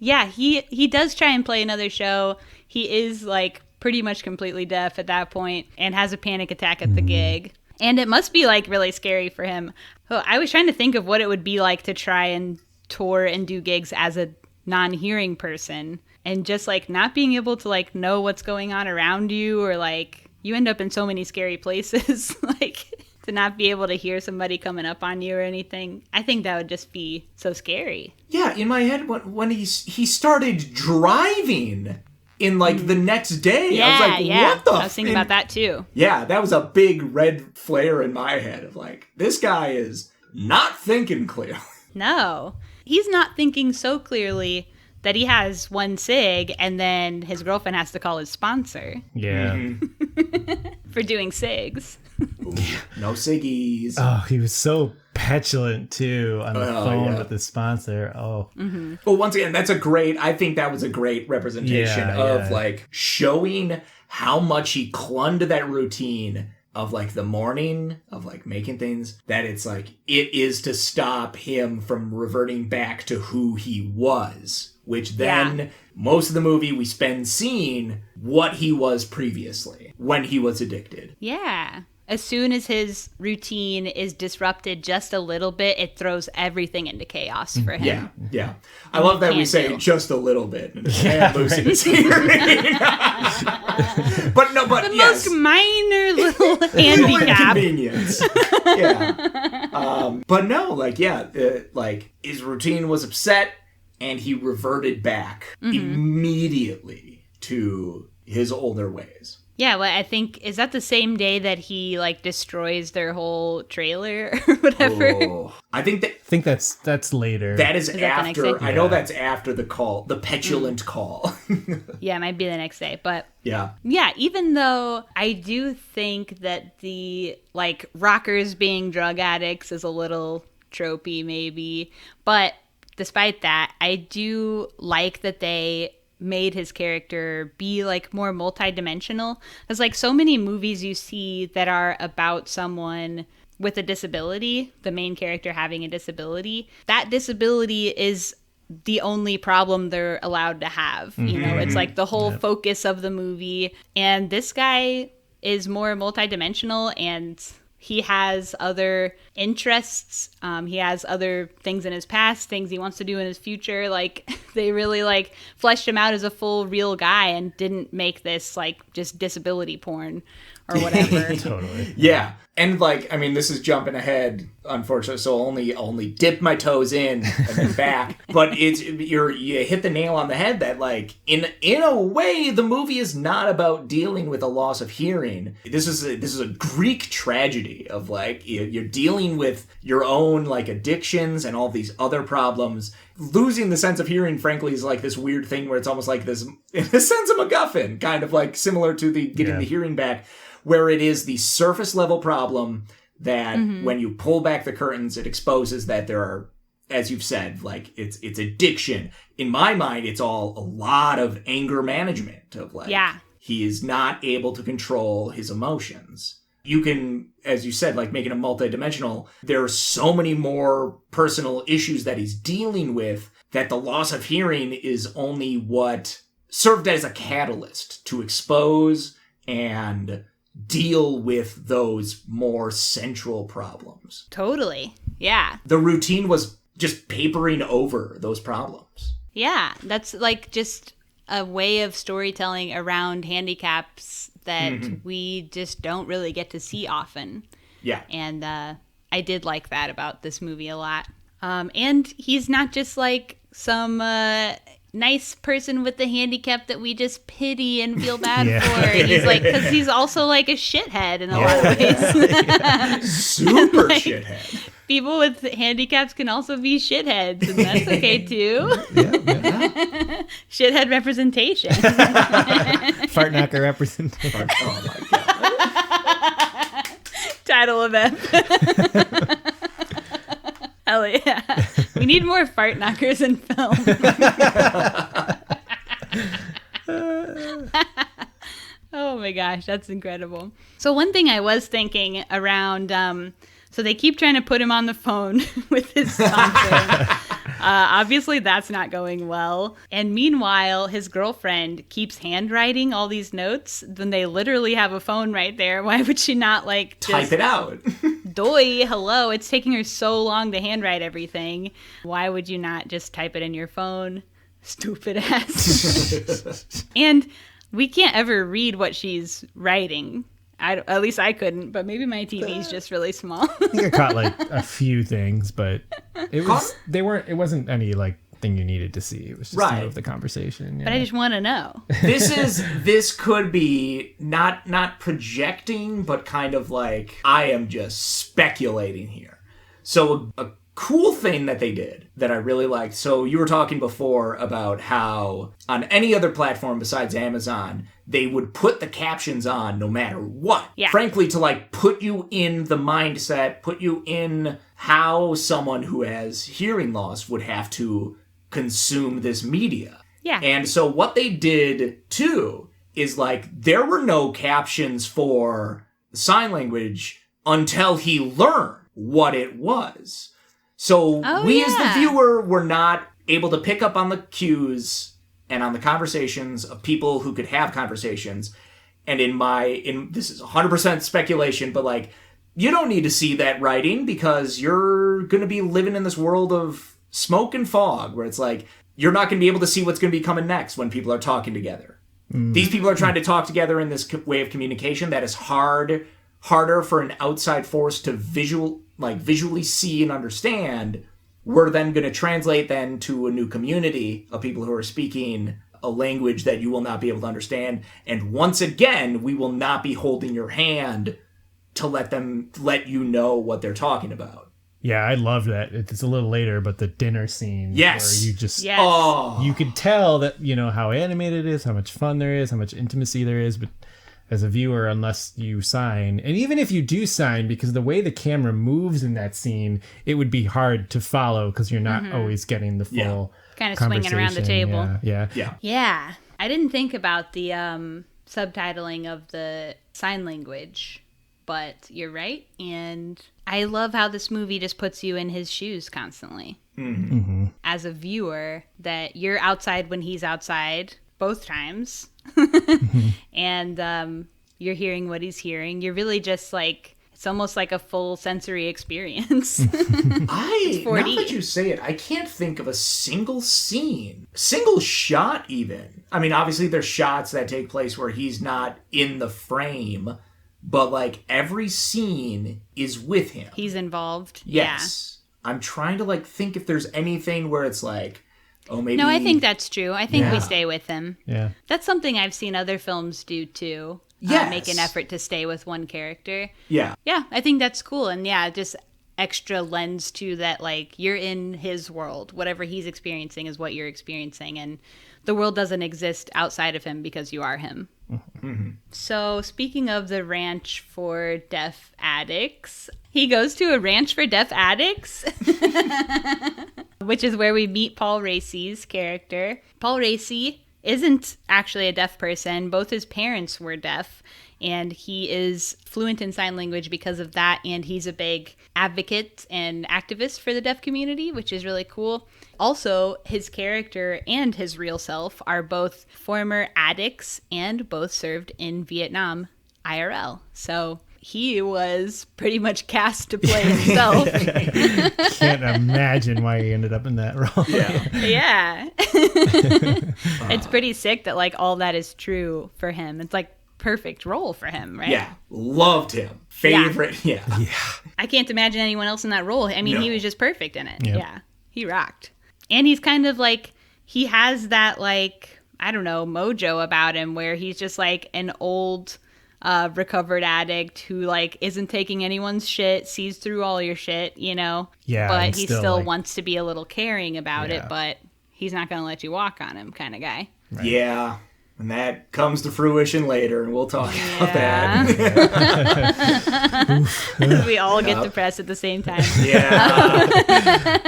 Yeah, he does try and play another show. He is like pretty much completely deaf at that point and has a panic attack at the gig. And it must be like really scary for him. Oh, I was trying to think of what it would be like to try and tour and do gigs as a non-hearing person and just like not being able to like know what's going on around you, or like you end up in so many scary places like to not be able to hear somebody coming up on you or anything. I think that would just be so scary. Yeah, in my head when he started driving in like the next day, I was like, what the? I was thinking about that too. Yeah, that was a big red flare in my head of like, this guy is not thinking clearly. No, he's not thinking so clearly that he has one cig and then his girlfriend has to call his sponsor. Yeah. Mm-hmm. For doing cigs. No ciggies. Oh, he was so petulant too on the phone with the sponsor. Oh. Mm-hmm. Well, once again, I think that was a great representation of like showing how much he clung to that routine of like the morning of like making things, that it's like it is to stop him from reverting back to who he was, which then most of the movie we spend seeing what he was previously when he was addicted. Yeah. As soon as his routine is disrupted just a little bit, it throws everything into chaos for him. Yeah. I love that we say just a little bit. Yeah, losing his hearing. But the most minor little handicap. Inconvenience. Yeah. But no, like his routine was upset and he reverted back immediately to his older ways. Yeah, well, I think, is that the same day that he, like, destroys their whole trailer or whatever? Oh, I think that's later. That is after, I know that's after the call, the petulant call. Yeah, it might be the next day, but... Yeah, even though I do think that the, like, rockers being drug addicts is a little tropey, maybe, but despite that, I do like that they made his character be like more multidimensional. There's like so many movies you see that are about someone with a disability, the main character having a disability. That disability is the only problem they're allowed to have. You know, it's like the whole focus of the movie. And this guy is more multidimensional and he has other interests. He has other things in his past, things he wants to do in his future. Like, they really, like, fleshed him out as a full, real guy and didn't make this, like, just disability porn or whatever. Totally. Yeah. And, like, I mean, this is jumping ahead, unfortunately, so only dip my toes in and then back. But you hit the nail on the head that, like, in a way, the movie is not about dealing with a loss of hearing. This is a Greek tragedy of, like, you're dealing with your own, like, addictions and all these other problems. Losing the sense of hearing, frankly, is like this weird thing where it's almost like this, in a sense, a MacGuffin, kind of like similar to the getting the hearing back, where it is the surface level problem that when you pull back the curtains, it exposes that there are, as you've said, like it's addiction. In my mind, it's all a lot of anger management of like, he is not able to control his emotions. You can, as you said, like making it multidimensional, there are so many more personal issues that he's dealing with that the loss of hearing is only what served as a catalyst to expose and deal with those more central problems. Totally. Yeah. The routine was just papering over those problems. Yeah. That's like just a way of storytelling around handicaps that we just don't really get to see often. Yeah. And I did like that about this movie a lot. And he's not just like some nice person with the handicap that we just pity and feel bad for. He's like, because he's also like a shithead in a lot of ways. Super like, shithead. People with handicaps can also be shitheads, and that's okay too. Shithead representation. Fartknocker representation. Oh my god. Title of it. Hell yeah. We need more Fartknockers in film. Oh my gosh, that's incredible. So one thing I was thinking around, so they keep trying to put him on the phone with his sponsor. Obviously that's not going well. And meanwhile, his girlfriend keeps handwriting all these notes when they literally have a phone right there. Why would she not like just type it out? Doy, hello. It's taking her so long to handwrite everything. Why would you not just type it in your phone? Stupid ass. And we can't ever read what she's writing. At least I couldn't, but maybe my TV's just really small. I think I caught like a few things, but it wasn't any like thing you needed to see. It was just to move the conversation. Yeah. But I just want to know. This could be not projecting, but kind of like I am just speculating here. So a cool thing that they did that I really liked. So you were talking before about how on any other platform besides Amazon, they would put the captions on no matter what. Yeah. Frankly, to like put you in the mindset, put you in how someone who has hearing loss would have to consume this media. Yeah. And so what they did too is like there were no captions for sign language until he learned what it was. So as the viewer were not able to pick up on the cues and on the conversations of people who could have conversations. And this is 100% speculation, but like you don't need to see that writing because you're going to be living in this world of smoke and fog where it's like you're not going to be able to see what's going to be coming next when people are talking together. These people are trying to talk together in this way of communication that is harder for an outside force to visually see and understand. We're then going to translate then to a new community of people who are speaking a language that you will not be able to understand. And once again, we will not be holding your hand to let you know what they're talking about. Yeah, I love that. It's a little later, but the dinner scene. Yes. Where you just, yes. You could tell that, how animated it is, how much fun there is, how much intimacy there is, but as a viewer, unless you sign, and even if you do sign, because the way the camera moves in that scene, it would be hard to follow because you're not always getting the full kind of swinging around the table. Yeah. I didn't think about the subtitling of the sign language, but you're right. And I love how this movie just puts you in his shoes constantly. Mm-hmm. As a viewer, that you're outside when he's outside both times. And you're hearing what he's hearing. You're really just like, it's almost like a full sensory experience. Now that you say it, I can't think of a single scene, single shot even. I mean, obviously there's shots that take place where he's not in the frame, but like every scene is with him. He's involved. Yes. Yeah. I'm trying to think if there's anything where it's like, oh, maybe. No, I think that's true. I think we stay with him. Yeah. That's something I've seen other films do too. Yes. Make an effort to stay with one character. Yeah. Yeah, I think that's cool. And just extra lens to that, you're in his world. Whatever he's experiencing is what you're experiencing. And the world doesn't exist outside of him because you are him. Mm-hmm. So speaking of the ranch for deaf addicts, He goes to a ranch for deaf addicts, which is where we meet Paul Raci's character. Paul Raci isn't actually a deaf person. Both his parents were deaf, and he is fluent in sign language because of that, and he's a big advocate and activist for the deaf community, which is really cool. Also, his character and his real self are both former addicts and both served in Vietnam IRL. So he was pretty much cast to play himself. Can't imagine why he ended up in that role. Yeah. It's pretty sick that like all that is true for him. It's like perfect role for him, right? Yeah. Loved him. Favorite. Yeah. I can't imagine anyone else in that role. I mean, he was just perfect in it. Yep. Yeah. He rocked. And he's kind of like, he has that like, I don't know, mojo about him where he's just like an old recovered addict who like isn't taking anyone's shit, sees through all your shit, you know? Yeah. But he still like, wants to be a little caring about it, but he's not going to let you walk on him kind of guy. Right. Yeah. And that comes to fruition later, and we'll talk about that. We all get depressed at the same time. Yeah.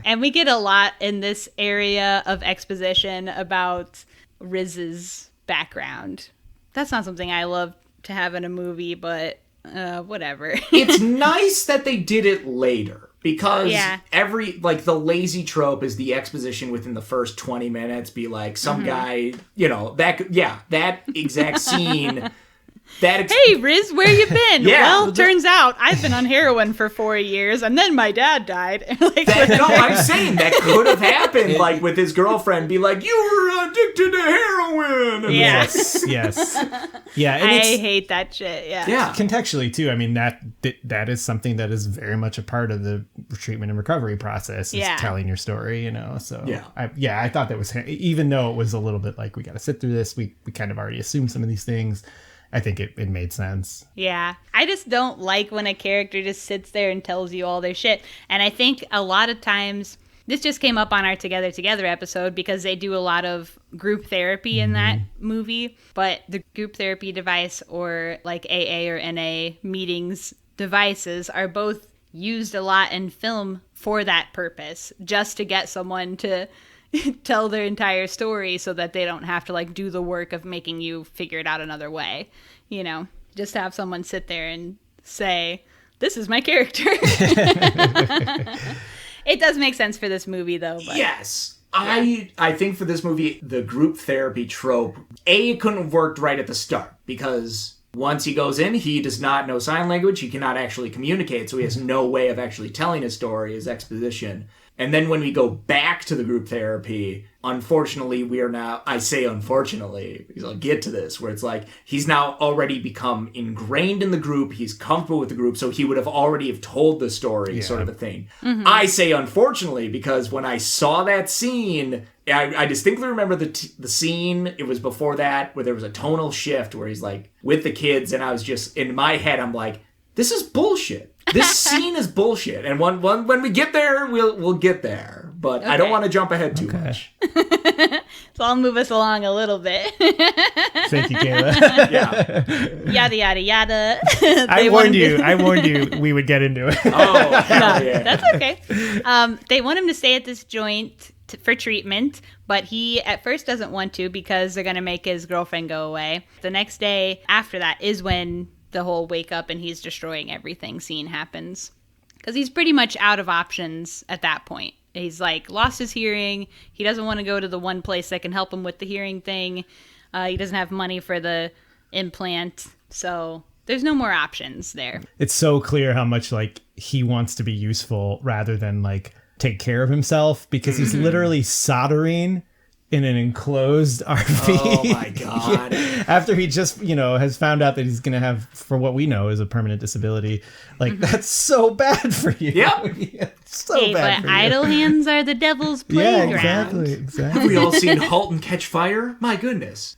And we get a lot in this area of exposition about Riz's background. That's not something I love to have in a movie, but whatever. It's nice that they did it later. Because the lazy trope is the exposition within the first 20 minutes. Be like, some guy, that exact scene. Hey, Riz, where you been? Well, turns out I've been on heroin for 4 years, and then my dad died. I'm saying that could have happened, like, with his girlfriend. Be like, you were addicted to heroin. And yes. Yeah, and I hate that shit, yeah. Contextually, too, I mean, that is something that is very much a part of the treatment and recovery process, is telling your story, you know? So, I thought that was, even though it was a little bit like, we got to sit through this, we kind of already assumed some of these things. I think it made sense. Yeah. I just don't like when a character just sits there and tells you all their shit. And I think a lot of times, this just came up on our Together episode because they do a lot of group therapy in that movie. But the group therapy device or like AA or NA meetings devices are both used a lot in film for that purpose, just to get someone to tell their entire story so that they don't have to like do the work of making you figure it out another way, you know, just to have someone sit there and say, this is my character. It does make sense for this movie though. But. Yes. I think for this movie, the group therapy trope, it couldn't have worked right at the start because once he goes in, he does not know sign language. He cannot actually communicate. So he has no way of actually telling his story, his exposition. And then when we go back to the group therapy, unfortunately, we are now, I say unfortunately, because I'll get to this, where it's like, he's now already become ingrained in the group, he's comfortable with the group, so he would have already have told the story, sort of a thing. Mm-hmm. I say unfortunately, because when I saw that scene, I distinctly remember the scene, it was before that, where there was a tonal shift, where he's like, with the kids, and I was just, in my head, I'm like, this is bullshit. This scene is bullshit, and when we get there, we'll get there. But I don't want to jump ahead too much. So I'll move us along a little bit. Thank you, Kayla. Yada yada yada. I warned you. We would get into it. Oh, hell yeah. That's okay. They want him to stay at this joint for treatment, but he at first doesn't want to because they're gonna make his girlfriend go away. The next day after that is when the whole wake up and he's destroying everything scene happens. Because he's pretty much out of options at that point. He's like lost his hearing. He doesn't want to go to the one place that can help him with the hearing thing. He doesn't have money for the implant. So there's no more options there. It's so clear how much like he wants to be useful rather than like take care of himself, because he's literally soldering in an enclosed RV. Oh my God. After he just, has found out that he's going to have, for what we know, is a permanent disability. Like, that's so bad for you. Yep. So bad but idle hands are the devil's playground. Yeah, exactly. Have we all seen Halt and Catch Fire? My goodness.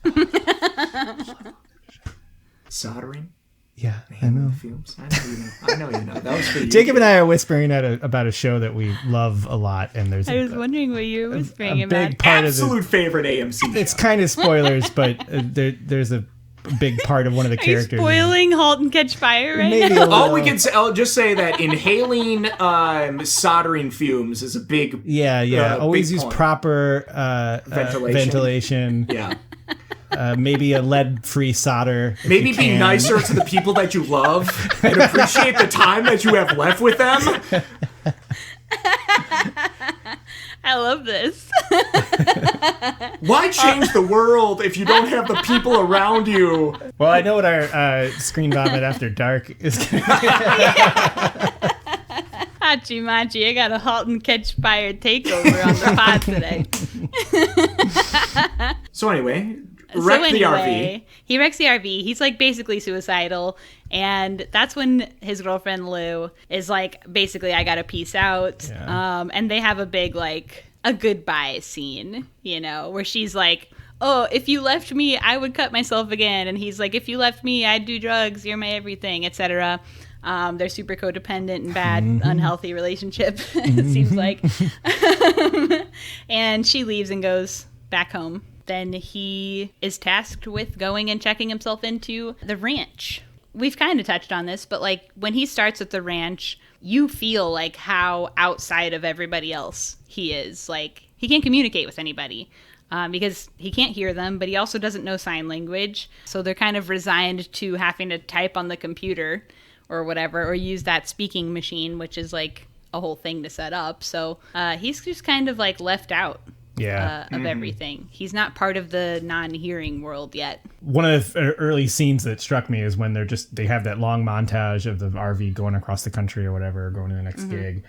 Soldering? Yeah, I know. Fumes. I know you know. That was for you. Jacob and I are whispering about a show that we love a lot, and there's. I was wondering what you were whispering a about. big part Absolute favorite AMC. It's kind of spoilers, but there's a big part of one of the characters. Are you spoiling *Halt and Catch Fire* right Maybe now? All we can say, I'll just say that inhaling soldering fumes is a big always big use point. proper ventilation. Yeah. Maybe a lead-free solder. Maybe be nicer to the people that you love and appreciate the time that you have left with them. I love this. Why change the world if you don't have the people around you? Well, I know what our ScreenVomit After Dark is going to be. Hachi Machi, I got a *Halt and Catch Fire* takeover on the pod today. So anyway, the RV. He wrecks the RV. He's like basically suicidal. And that's when his girlfriend Lou is like, basically, I gotta peace out. Yeah. And they have a big, like, a goodbye scene, you know, where she's like, oh, if you left me, I would cut myself again. And he's like, if you left me, I'd do drugs. You're my everything, etc. They're super codependent and bad, unhealthy relationship, it seems like. And she leaves and goes back home. Then he is tasked with going and checking himself into the ranch. We've kind of touched on this, but like when he starts at the ranch, you feel like how outside of everybody else he is. Like he can't communicate with anybody because he can't hear them, but he also doesn't know sign language. So they're kind of resigned to having to type on the computer or whatever, or use that speaking machine, which is like a whole thing to set up. So he's just kind of like left out. Of everything. He's not part of the non-hearing world yet. One of the early scenes that struck me is when they have that long montage of the RV going across the country or whatever, going to the next gig.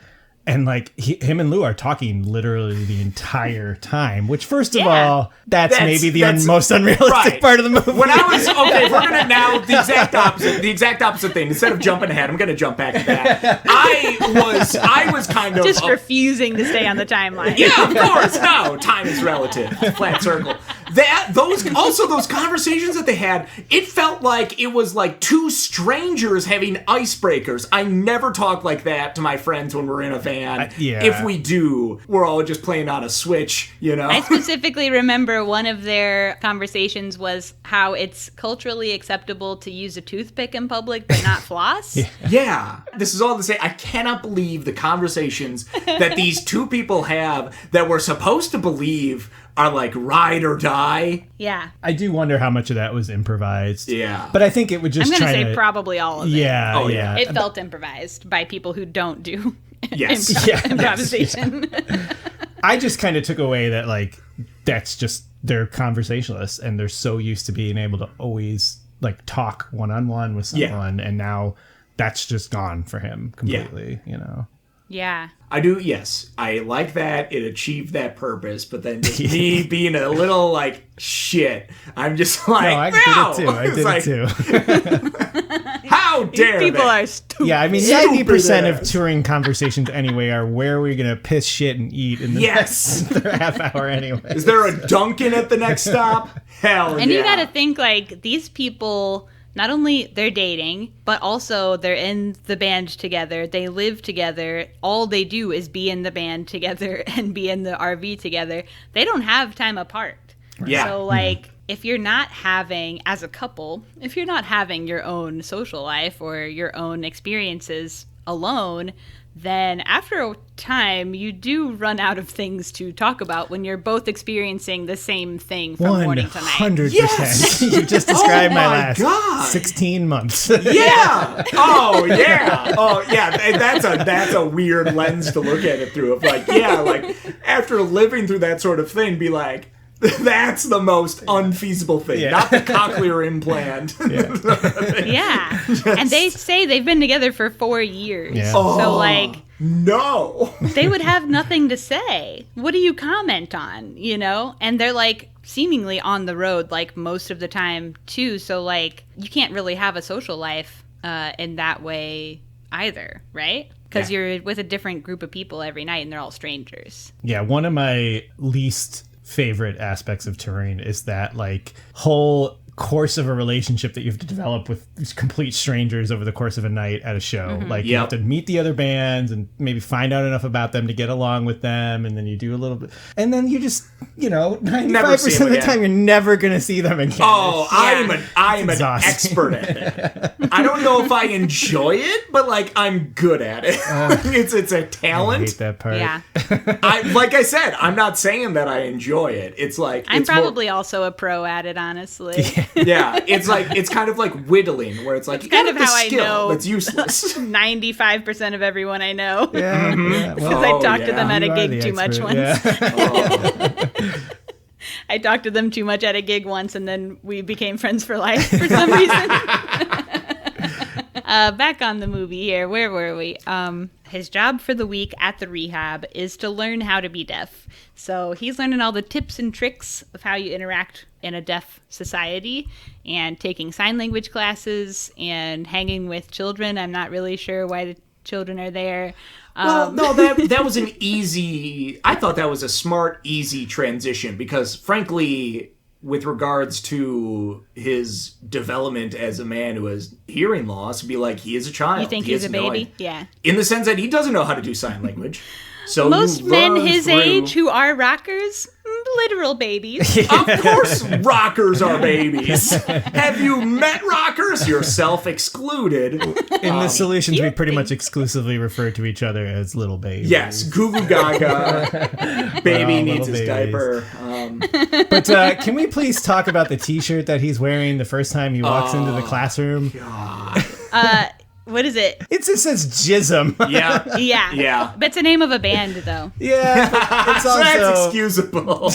And like him and Lou are talking literally the entire time, which first of all, that's maybe the most unrealistic part of the movie. When I was, okay, we're going to now, the exact opposite thing. Instead of jumping ahead, I'm going to jump back to that. I was kind of... Just refusing to stay on the timeline. Yeah, of course. No, time is relative. Flat circle. Those conversations that they had, it felt like it was like two strangers having icebreakers. I never talk like that to my friends when we're in a van. If we do, we're all just playing on a Switch, you know? I specifically remember one of their conversations was how it's culturally acceptable to use a toothpick in public but not floss. Yeah. This is all to say, I cannot believe the conversations that these two people have that we're supposed to believe are like ride or die. Yeah. I do wonder how much of that was improvised. Yeah. But I think it would just I'm going to say probably all of it. Yeah. Oh, yeah. It felt improvised by people who don't do improvisation. Yes. I just kind of took away that like that's just they're conversationalists and they're so used to being able to always like talk one-on-one with someone and now that's just gone for him completely, you know. Yeah. I do, yes. I like that. It achieved that purpose, but then just me being a little like, shit. I'm just like, I did it too. How dare people are stupid. Yeah, I mean, 90% of touring conversations anyway are where are we going to piss, shit, and eat in the next half hour anyway. Is there a Dunkin' at the next stop? Hell and you got to think like these people... Not only they're dating, but also they're in the band together. They live together. All they do is be in the band together and be in the RV together. They don't have time apart. Yeah. So, like, if you're not having, as a couple, if you're not having your own social life or your own experiences alone, then after a time, you do run out of things to talk about when you're both experiencing the same thing from morning to night. 100%. Yes! You just described my last 16 months. Yeah! Oh, yeah! Oh, yeah, that's a weird lens to look at it through. Of like, yeah, like, after living through that sort of thing, be like, that's the most unfeasible thing. Yeah. Not the cochlear implant. Yeah. And they say they've been together for 4 years. Yeah. So, like... No! They would have nothing to say. What do you comment on, you know? And they're, like, seemingly on the road, like, most of the time, too. So, like, you can't really have a social life in that way either, right? Because you're with a different group of people every night, and they're all strangers. Yeah, one of my least... favorite aspects of touring is that like whole course of a relationship that you have to develop with these complete strangers over the course of a night at a show. Like you have to meet the other bands and maybe find out enough about them to get along with them, and then you do a little bit, and then you just 95% of the time you're never gonna see them again. Oh, I am an expert at it. I don't know if I enjoy it, but like I'm good at it. It's a talent. I hate that part. Yeah. Like I said, I'm not saying that I enjoy it. It's like I'm probably also a pro at it, honestly. Yeah, it's kind of like whittling, where it's like kind of how I know that's useless. 95% of everyone I know. Yeah. Because I talked to them at a gig too much once. Yeah. I talked to them too much at a gig once, and then we became friends for life for some reason. Back on the movie here. Where were we? His job for the week at the rehab is to learn how to be deaf. So he's learning all the tips and tricks of how you interact in a deaf society, and taking sign language classes and hanging with children. I'm not really sure why the children are there. Well, no, that was an easy... I thought that was a smart, easy transition, because frankly, with regards to his development as a man who has hearing loss, be like, he is a child. You think he's a baby? Yeah. In the sense that he doesn't know how to do sign language. So most men his age who are rockers, literal babies. Of course rockers are babies. Have you met rockers? You're self-excluded. In the Solutions, we pretty much exclusively refer to each other as little babies. Yes, Goo Goo Gaga. Baby needs his diaper. But can we please talk about the t-shirt that he's wearing the first time he walks into the classroom? God. What is it? It just says Jism. Yeah. Yeah. But it's the name of a band, though. Yeah, but it's So also... that's excusable.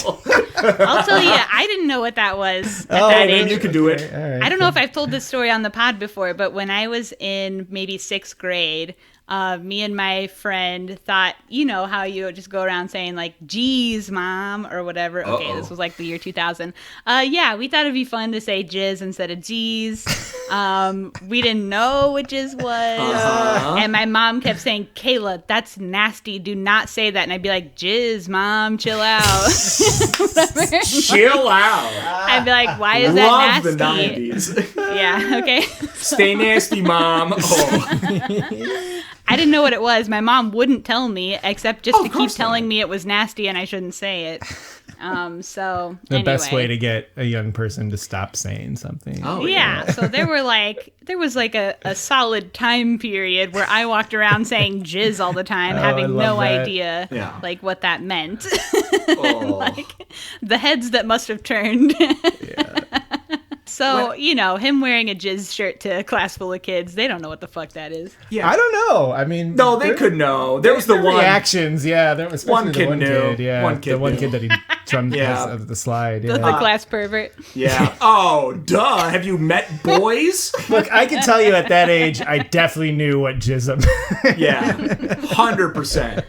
I'll tell you, I didn't know what that was at that Then age. you can do it. All right. I don't know if I've told this story on the pod before, but when I was in maybe 6th grade, me and my friend thought, you know how you just go around saying like, geez, mom, or whatever. Okay, this was like the year 2000. Yeah, we thought it'd be fun to say jizz instead of geez. We didn't know what jizz was. And my mom kept saying, Kayla, that's nasty. Do not say that. And I'd be like, jizz, mom, chill out. Whatever. Chill out. I'd be like, why is Love that nasty? the 90s. Yeah, okay. Stay nasty, mom. Oh. I didn't know what it was. My mom wouldn't tell me, except just to keep course telling not. me it was nasty and I shouldn't say it. So The best anyway. way to get a young person to stop saying something. Oh, Yeah, so there was like a solid time period where I walked around saying jizz all the time, I having no love that. idea like what that meant. Oh. Like the heads that must have turned. So, him wearing a jizz shirt to a class full of kids, they don't know what the fuck that is. Yeah. I don't know. I mean, No, they could know. There was the one. reactions. Yeah, there was One the kid one knew. kid. Yeah, One kid the one knew. kid that he drummed Yeah. the slide. Yeah. The class pervert. Yeah. Oh, duh. Have you met boys? Look, I can tell you at that age, I definitely knew what jism. Yeah. 100%.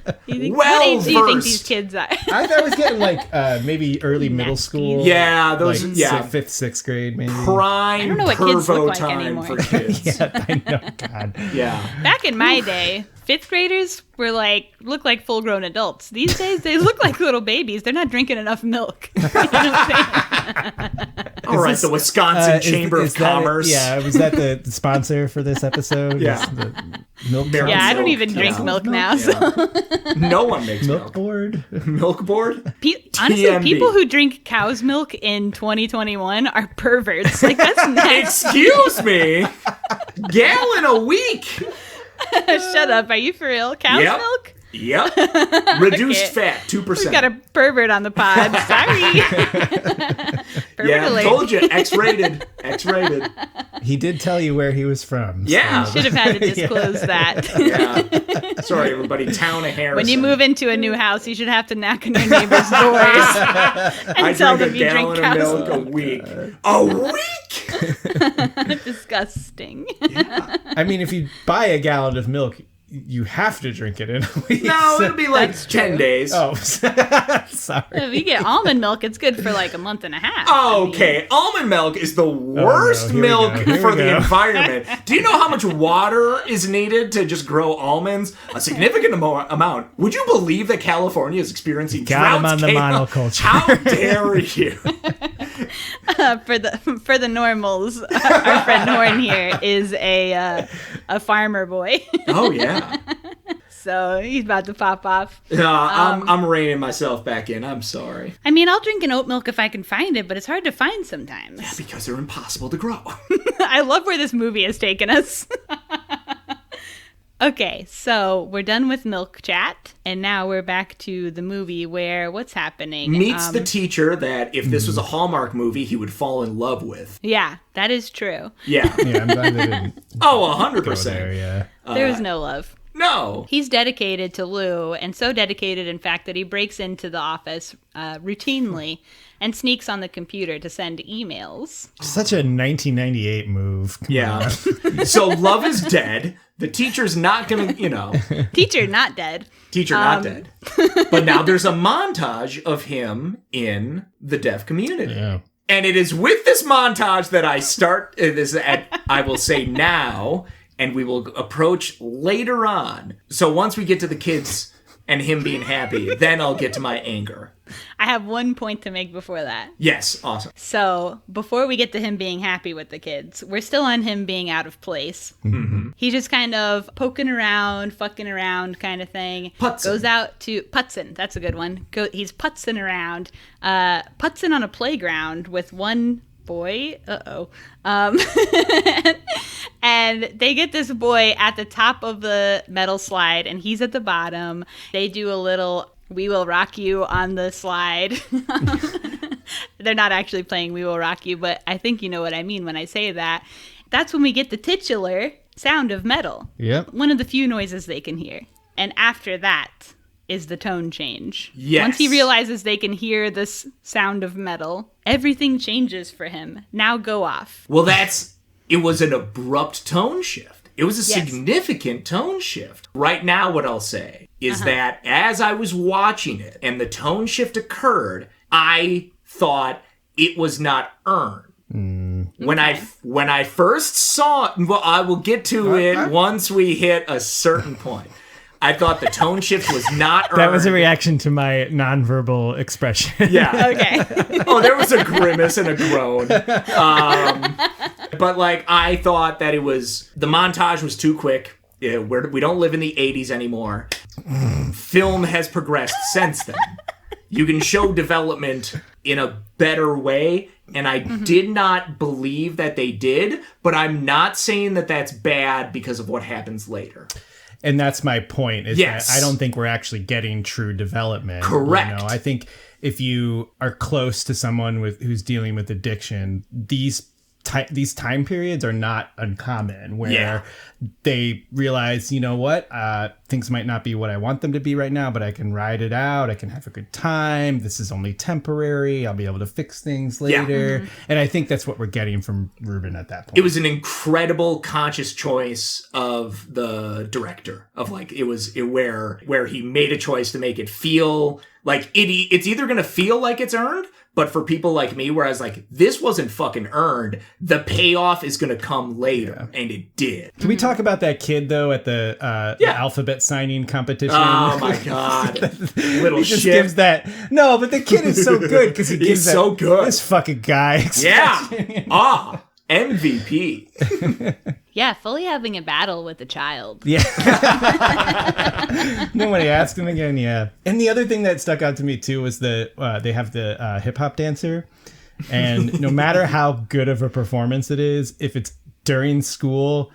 What age do you think versed. these kids are? I was getting like maybe early middle school. Yeah, those. like Yeah. 5th, 6th grade, maybe. Prime I don't know what kids look pervo like time anymore. for kids. Yeah, I know. God. Yeah. Back in my day, 5th graders were look like full-grown adults. These days, they look like little babies. They're not drinking enough milk. You know what I'm saying? All right, the Wisconsin Chamber is of Commerce. Was that the sponsor for this episode? Yeah. Is the milk Milk. Yeah, I don't Milk. even drink Yeah. milk now. So. No one makes milk milk. board. Milk board? Honestly, TMB. people who drink cow's milk in 2021 are perverts. Like, that's nasty. Excuse me? Gallon a week? Shut up. Are you for real? Cow's Yep. milk? Yep. Reduced Okay. fat, 2%. We've got a pervert on the pod. Sorry. Pervert Yeah, alert. told you. X-rated. X-rated. He did tell you where he was from. Yeah. Should have had to disclose that. Yeah. Sorry, everybody. Town of Harrison. When you move into a new house, you should have to knock on your neighbor's doors and I tell drink them a you drink gallon of cow's milk milk. a week. A week? Disgusting. Oh, I mean, if you buy a gallon of milk, you have to drink it in a week. No, it'll be like That's 10 true. days. Oh, sorry. If you get almond milk, it's good for like a month and a half. Okay, almond milk is the worst here we milk go, here for we the go. environment. Do you know how much water is needed to just grow almonds? A significant amount. Would you believe that California is experiencing Got him droughts? on the Kayla? monoculture. How dare you? For the normals, our friend Horn here is a farmer boy. Oh yeah. So he's about to pop off. I'm reining myself back in. I'm sorry. I mean, I'll drink an oat milk if I can find it, but it's hard to find sometimes. Yeah, because they're impossible to grow. I love where this movie has taken us. Okay, so we're done with milk chat, and now we're back to the movie where what's happening? Meets the teacher that if this was a Hallmark movie, he would fall in love with. Yeah, that is true. Yeah. Yeah, I'm glad they didn't. Oh, 100%. There, yeah. There was no love. No. He's dedicated to Lou, and so dedicated, in fact, that he breaks into the office routinely and sneaks on the computer to send emails. Such a 1998 move. Come Yeah. So love is dead. The teacher's not going to, Teacher not dead. Teacher not dead. But now there's a montage of him in the deaf community. Yeah. And it is with this montage that I start this I will say now, and we will approach later on. So once we get to the kids and him being happy, then I'll get to my anger. I have one point to make before that. Yes, awesome. So before we get to him being happy with the kids, we're still on him being out of place. Mm-hmm. He's just kind of poking around, fucking around kind of thing. Putzing. Goes out to Putzin. That's a good one. He's putzing around. Putzing on a playground with one boy. And they get this boy at the top of the metal slide, and he's at the bottom. They do a little "We Will Rock You" on the slide. They're not actually playing "We Will Rock You," but I think you know what I mean when I say that. That's when we get the titular sound of metal. Yep. One of the few noises they can hear. And after that is the tone change. Yes. Once he realizes they can hear this sound of metal, everything changes for him. Now go off. Well, it was an abrupt tone shift. It was a Yes. significant tone shift. Right now, what I'll say is that as I was watching it and the tone shift occurred, I thought it was not earned. When I first saw it, well, I will get to it once we hit a certain point. I thought the tone shift was not earned. That was a reaction to my nonverbal expression. Yeah. Okay. Oh, there was a grimace and a groan. But I thought that the montage was too quick. Yeah, we don't live in the 80s anymore. Film has progressed since then. You can show development in a better way, and I did not believe that they did, but I'm not saying that that's bad because of what happens later. And that's my point, is Yes. that I don't think we're actually getting true development. Correct. I think if you are close to someone who's dealing with addiction, these time periods are not uncommon, where they realize, you know what, things might not be what I want them to be right now, but I can ride it out. I can have a good time. This is only temporary. I'll be able to fix things later. And I think that's what we're getting from Ruben at that point. It was an incredible conscious choice of the director of where he made a choice to make it feel like it's either going to feel like it's earned, but for people like me, where I was like, this wasn't fucking earned, the payoff is going to come later. And it did. Can we talk about that kid, though, at the alphabet signing competition? Oh, my God. Little he just shit. gives that. No, but the kid is so good because he gives that. so good. This fucking guy. Yeah. MVP. Yeah, fully having a battle with a child. Yeah. Nobody asked him again. Yeah. And the other thing that stuck out to me too was they have the hip hop dancer, and no matter how good of a performance it is, if it's during school,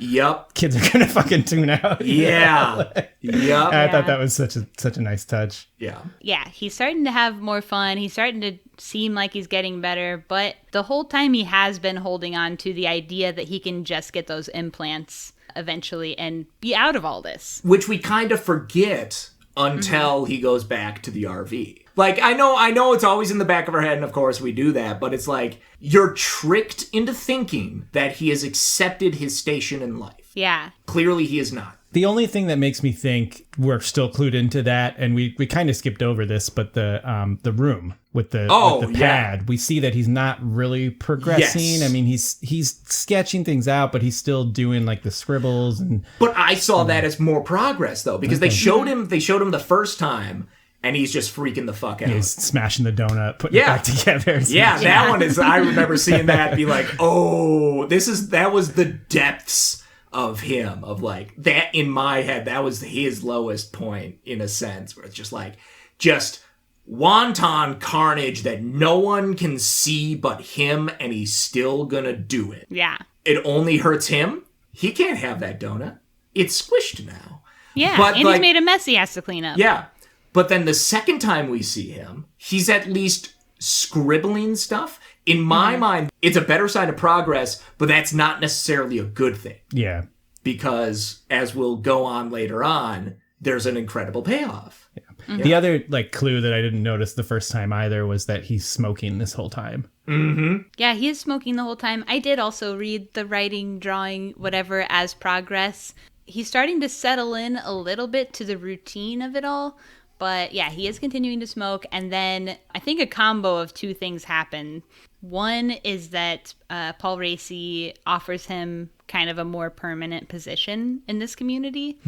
kids are gonna fucking tune out. Yeah. I thought that was such a nice touch. Yeah, he's starting to have more fun. He's starting to seem like he's getting better, but the whole time he has been holding on to the idea that he can just get those implants eventually and be out of all this. Which we kind of forget until he goes back to the RV. I know it's always in the back of our head, and of course we do that, but it's like you're tricked into thinking that he has accepted his station in life. Yeah. Clearly he is not. The only thing that makes me think we're still clued into that, and we kind of skipped over this, but the room with the pad, we see that he's not really progressing. Yes. I mean, he's sketching things out, but he's still doing the scribbles and. But I saw that as more progress though, because they showed him the first time, and he's just freaking the fuck out. He's smashing the donut, putting it back together. That one is, I remember seeing that and be like, oh, that was the depths of him, of like, that in my head, that was his lowest point in a sense, where it's just like, just wanton carnage that no one can see but him, and he's still gonna do it. Yeah. It only hurts him. He can't have that donut. It's squished now. Yeah, but and he's made a mess he has to clean up. Yeah. But then the second time we see him, he's at least scribbling stuff. In my mind, it's a better sign of progress, but that's not necessarily a good thing. Yeah. Because, as we'll go on later on, there's an incredible payoff. Yeah. Mm-hmm. The other clue that I didn't notice the first time either was that he's smoking this whole time. Mm-hmm. Yeah, he is smoking the whole time. I did also read the writing, drawing, whatever, as progress. He's starting to settle in a little bit to the routine of it all. But yeah, he is continuing to smoke. And then I think a combo of two things happen. One is that Paul Raci offers him kind of a more permanent position in this community,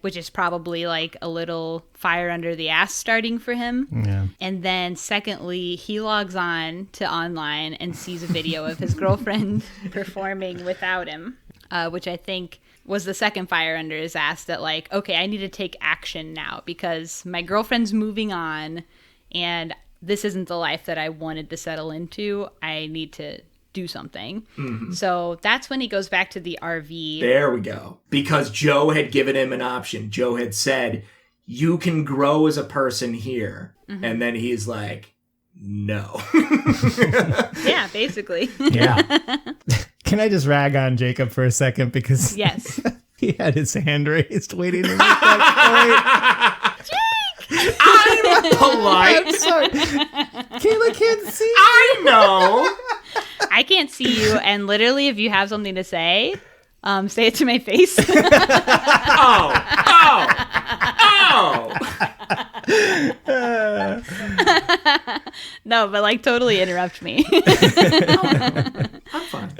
which is probably like a little fire under the ass starting for him. Yeah. And then secondly, he logs on to online and sees a video of his girlfriend performing without him, which I think was the second fire under his ass, that like, okay, I need to take action now because my girlfriend's moving on and this isn't the life that I wanted to settle into. I need to do something. Mm-hmm. So that's when he goes back to the RV. There we go. Because Joe had given him an option. Joe had said, you can grow as a person here. Mm-hmm. And then he's like, no. Yeah, basically. Yeah. Can I just rag on Jacob for a second? Because yes, he had his hand raised waiting to make that point. I'm polite. I'm sorry. Kayla can't see. I know. I can't see you, and literally, if you have something to say it to my face. No, but like totally interrupt me. I'm fine.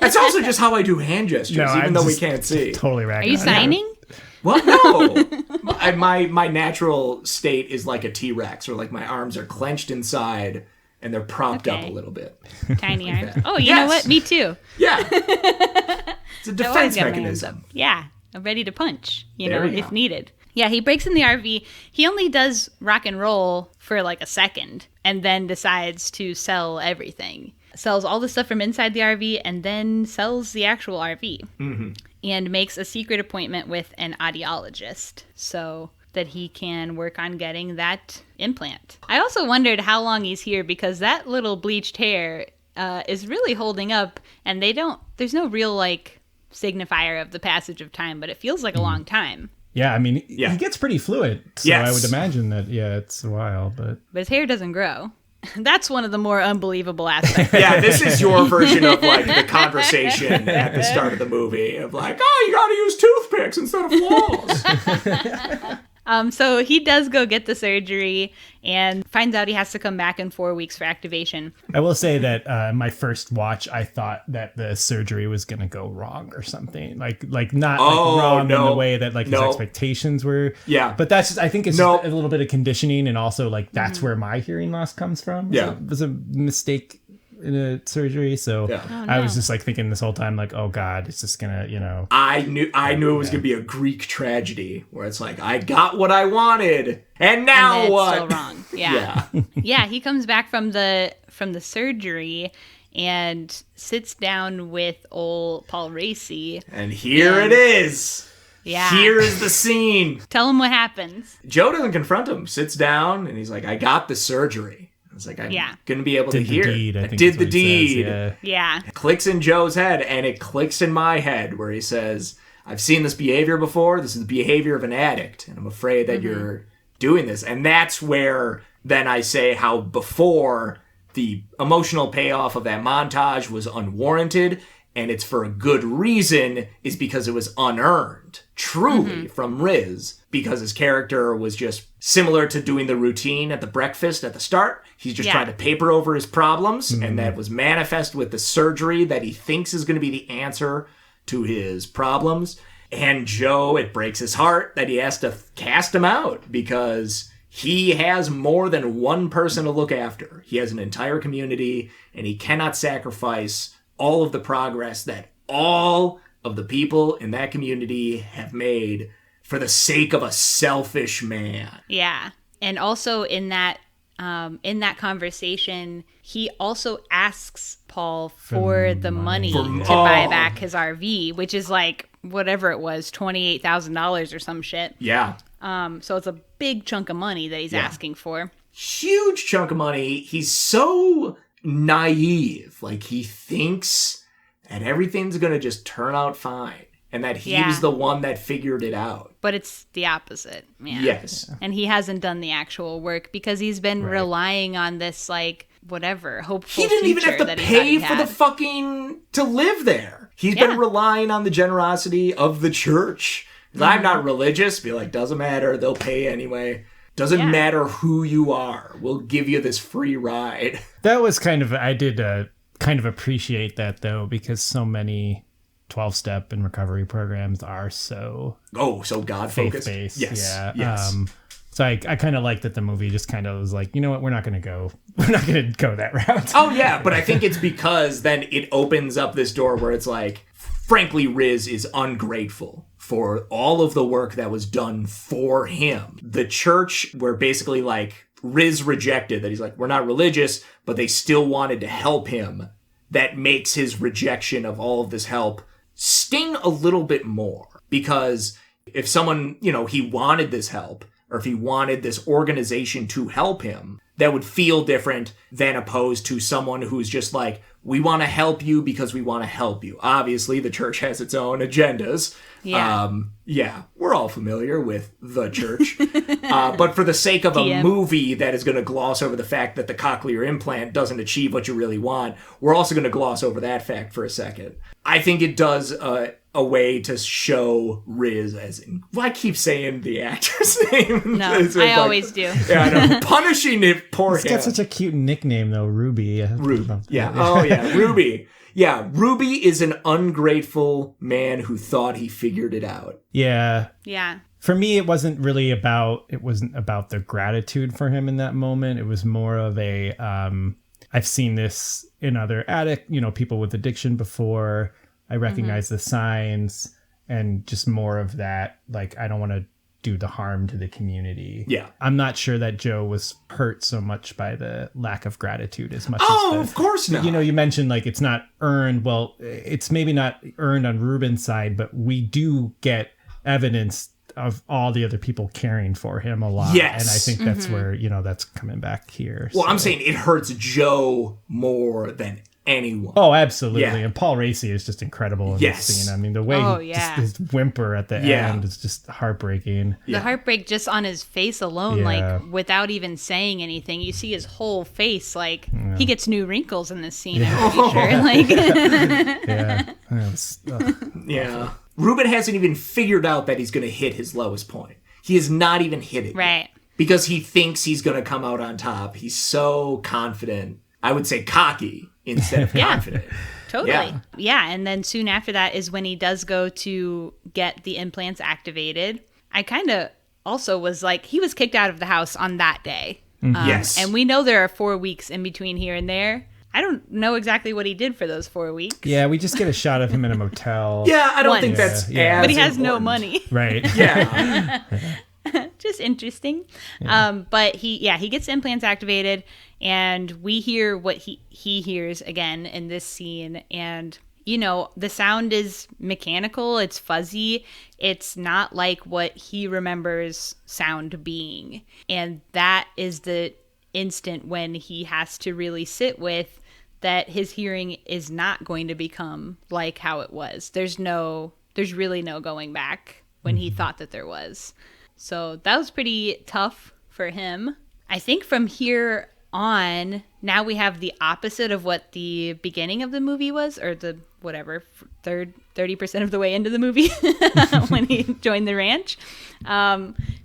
That's also just how I do hand gestures, even though we can't see. Totally ragging. Are you signing? Well, no. My natural state is like a T-Rex, or like my arms are clenched inside and they're propped up a little bit. Tiny arms. Oh, you know what? Me too. Yeah. It's a defense mechanism. Yeah. I'm ready to punch, if needed. Yeah, he breaks in the RV. He only does rock and roll for like a second and then decides to sell everything. Sells all the stuff from inside the RV and then sells the actual RV. Mm-hmm. And makes a secret appointment with an audiologist so that he can work on getting that implant. I also wondered how long he's here because that little bleached hair is really holding up, and there's no real like signifier of the passage of time, but it feels like a long time. Yeah, I mean, he gets pretty fluid, so I would imagine that, it's a while, but his hair doesn't grow. That's one of the more unbelievable aspects. Yeah, this is your version of like the conversation at the start of the movie of like, oh, you gotta use toothpicks instead of walls. So he does go get the surgery and finds out he has to come back in 4 weeks for activation. I will say that my first watch, I thought that the surgery was going to go wrong or something. Like not wrong in the way that like his expectations were. Yeah. But that's just, I think it's just a little bit of conditioning, and also like that's where my hearing loss comes from. Yeah. It was a mistake in a surgery, so I was just like thinking this whole time like, oh god, it's just gonna, I knew it was gonna be a Greek tragedy where it's like, I got what I wanted and now and what? It's still wrong. Yeah. He comes back from the surgery and sits down with old Paul Raci, and here it is. Yeah. Here is the scene. Tell him what happens. Joe doesn't confront him, sits down, and he's like, I got the surgery. I was like, I'm going to be able to hear. I did the deed. Yeah. It clicks in Joe's head, and it clicks in my head where he says, I've seen this behavior before. This is the behavior of an addict, and I'm afraid that you're doing this. And that's where then I say how before the emotional payoff of that montage was unwarranted, and it's for a good reason, is because it was unearned, truly, from Riz, because his character was just similar to doing the routine at the breakfast at the start. He's just trying to paper over his problems, and that was manifest with the surgery that he thinks is going to be the answer to his problems. And Joe, it breaks his heart that he has to cast him out because He has more than one person to look after. He has an entire community, and he cannot sacrifice all of the progress that all of the people in that community have made for the sake of a selfish man. Yeah. And also in that conversation, he also asks Paul for the money to buy back his RV, which is like whatever it was, $28,000 or some shit. Yeah. So it's a big chunk of money that he's asking for. Huge chunk of money. He's so naive. Like, he thinks that everything's going to just turn out fine. And that he was the one that figured it out. But it's the opposite, man. Yes. And he hasn't done the actual work because he's been relying on this, like, whatever, hopeful he didn't even have to pay for the fucking to live there. He's been relying on the generosity of the church. I'm not religious. Be like, doesn't matter. They'll pay anyway. Doesn't matter who you are. We'll give you this free ride. That was I did kind of appreciate that, though, because so many 12-step and recovery programs are so God-focused. Faith-based. Yes. So I kind of like that the movie just kind of was like, you know what, we're not going to go that route. Oh, yeah, but I think it's because then it opens up this door where it's like, frankly, Riz is ungrateful for all of the work that was done for him. The church were basically like, Riz rejected that. He's like, we're not religious, but they still wanted to help him. That makes his rejection of all of this help sting a little bit more. Because if someone, he wanted this help, or if he wanted this organization to help him, that would feel different than opposed to someone who's just like, we want to help you because we want to help you. Obviously, the church has its own agendas. Yeah. We're all familiar with the church. But for the sake of a movie that is going to gloss over the fact that the cochlear implant doesn't achieve what you really want, we're also going to gloss over that fact for a second. I think it does a way to show Riz as I keep saying the actor's name. No, I always do. Yeah, I know. Punishing it, poor He's got such a cute nickname, though, Ruby. Yeah. Oh, yeah. Ruby. Yeah, Ruby is an ungrateful man who thought he figured it out. Yeah. For me, it wasn't about the gratitude for him in that moment. It was more of a, I've seen this in other people with addiction before. I recognize the signs, and just more of that, like, I don't want to do the harm to the community. Yeah. I'm not sure that Joe was hurt so much by the lack of gratitude as much as of course not. You mentioned, like, it's not earned. Well, it's maybe not earned on Ruben's side, but we do get evidence of all the other people caring for him a lot. Yes. And I think that's where, that's coming back here. Well, so. I'm saying it hurts Joe more than anyone. Oh, absolutely. Yeah. And Paul Raci is just incredible in this scene. I mean, the way his whimper at the end is just heartbreaking. The heartbreak just on his face alone, like, without even saying anything. You see his whole face, like, he gets new wrinkles in this scene, I'm pretty sure. Like, Ruben hasn't even figured out that he's going to hit his lowest point. He has not even hit it. Right. Because he thinks he's going to come out on top. He's so confident. I would say cocky instead of confident. Totally. Yeah. And then soon after that is when he does go to get the implants activated. I kind of also was like, he was kicked out of the house on that day. Yes. And we know there are 4 weeks in between here and there. I don't know exactly what he did for those 4 weeks. Yeah, we just get a shot of him in a motel. Yeah, I don't think that's as But he has no important. money. Right. Yeah. Just interesting. But he gets implants activated, and we hear what he hears again in this scene. And, the sound is mechanical. It's fuzzy. It's not like what he remembers sound being. And that is the instant when he has to really sit with that his hearing is not going to become like how it was. There's really no going back when he thought that there was. So that was pretty tough for him. I think from here on, now we have the opposite of what the beginning of the movie was, or the 30% of the way into the movie when he joined the ranch.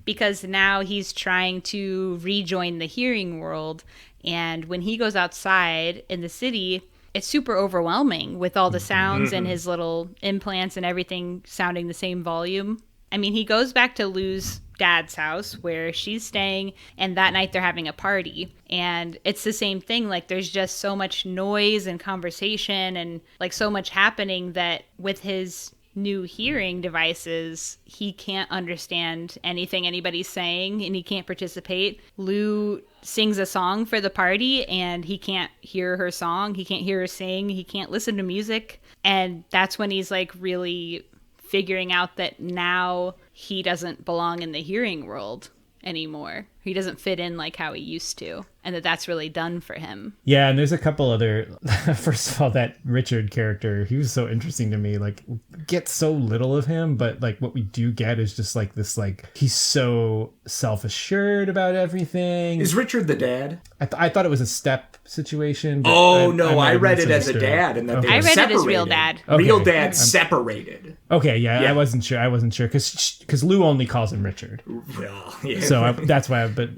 Because now he's trying to rejoin the hearing world. And when he goes outside in the city, it's super overwhelming with all the sounds and his little implants and everything sounding the same volume. I mean, he goes back to Lou's dad's house where she's staying, and that night they're having a party, and it's the same thing. Like, there's just so much noise and conversation and like so much happening that with his new hearing devices, he can't understand anything anybody's saying, and he can't participate. Lou sings a song for the party, and he can't hear her song, he can't hear her sing, he can't listen to music, and that's when he's like really figuring out that now he doesn't belong in the hearing world anymore. He doesn't fit in like how he used to, and that's really done for him. Yeah, and there's a couple other... First of all, that Richard character, he was so interesting to me. Like, get so little of him, but like what we do get is just like this, like, he's so self-assured about everything. Is Richard the dad? I thought it was a step situation. But I read it as a dad, and that they were I read separated. it as real dad. Okay. Real dad separated. Okay, yeah, I wasn't sure because Lou only calls him Richard. Well, yeah. So that's why. But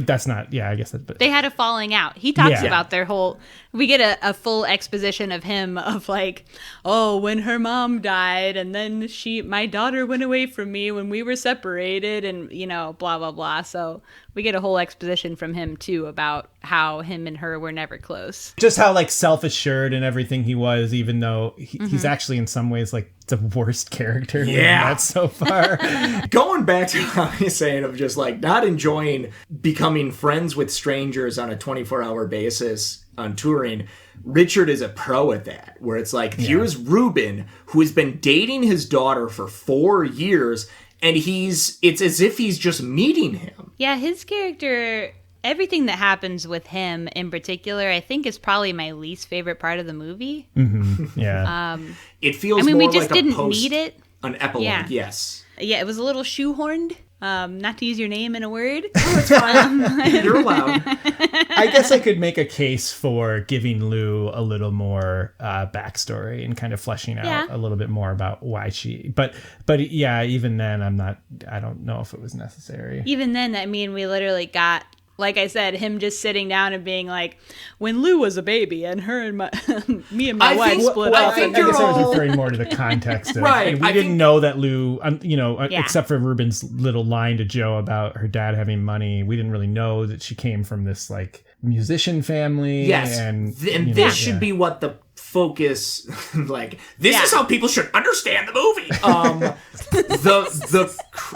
that's not. Yeah, I guess that. But they had a falling out. He talks about their whole. We get a full exposition of him of like, oh, when her mom died, and then my daughter went away from me when we were separated, and blah blah blah. So we get a whole exposition from him too about how him and her were never close. Just how like self-assured and everything he was, even though he's actually in some ways like the worst character we've met so far. Going back to what you're saying of just like not enjoying becoming friends with strangers on a 24-hour basis on touring, Richard is a pro at that, where it's like, here's Ruben, who has been dating his daughter for 4 years, and it's as if he's just meeting him. Yeah, his character, everything that happens with him in particular, I think is probably my least favorite part of the movie. Mm-hmm. Yeah. It feels more we just like didn't a post, need it. An epilogue, yes. Yeah, it was a little shoehorned. Not to use your name in a word. That's fine. You're allowed. I guess I could make a case for giving Lou a little more backstory and kind of fleshing out a little bit more about why she. But yeah, even then, I don't know if it was necessary. Even then, I mean, we literally got, like I said, him just sitting down and being like, when Lou was a baby and her and me and my wife split up. I guess I was referring more to the context of, right. We didn't know that Lou, except for Ruben's little line to Joe about her dad having money, we didn't really know that she came from this like musician family. Yes, and this should be what the focus, like, this is how people should understand the movie.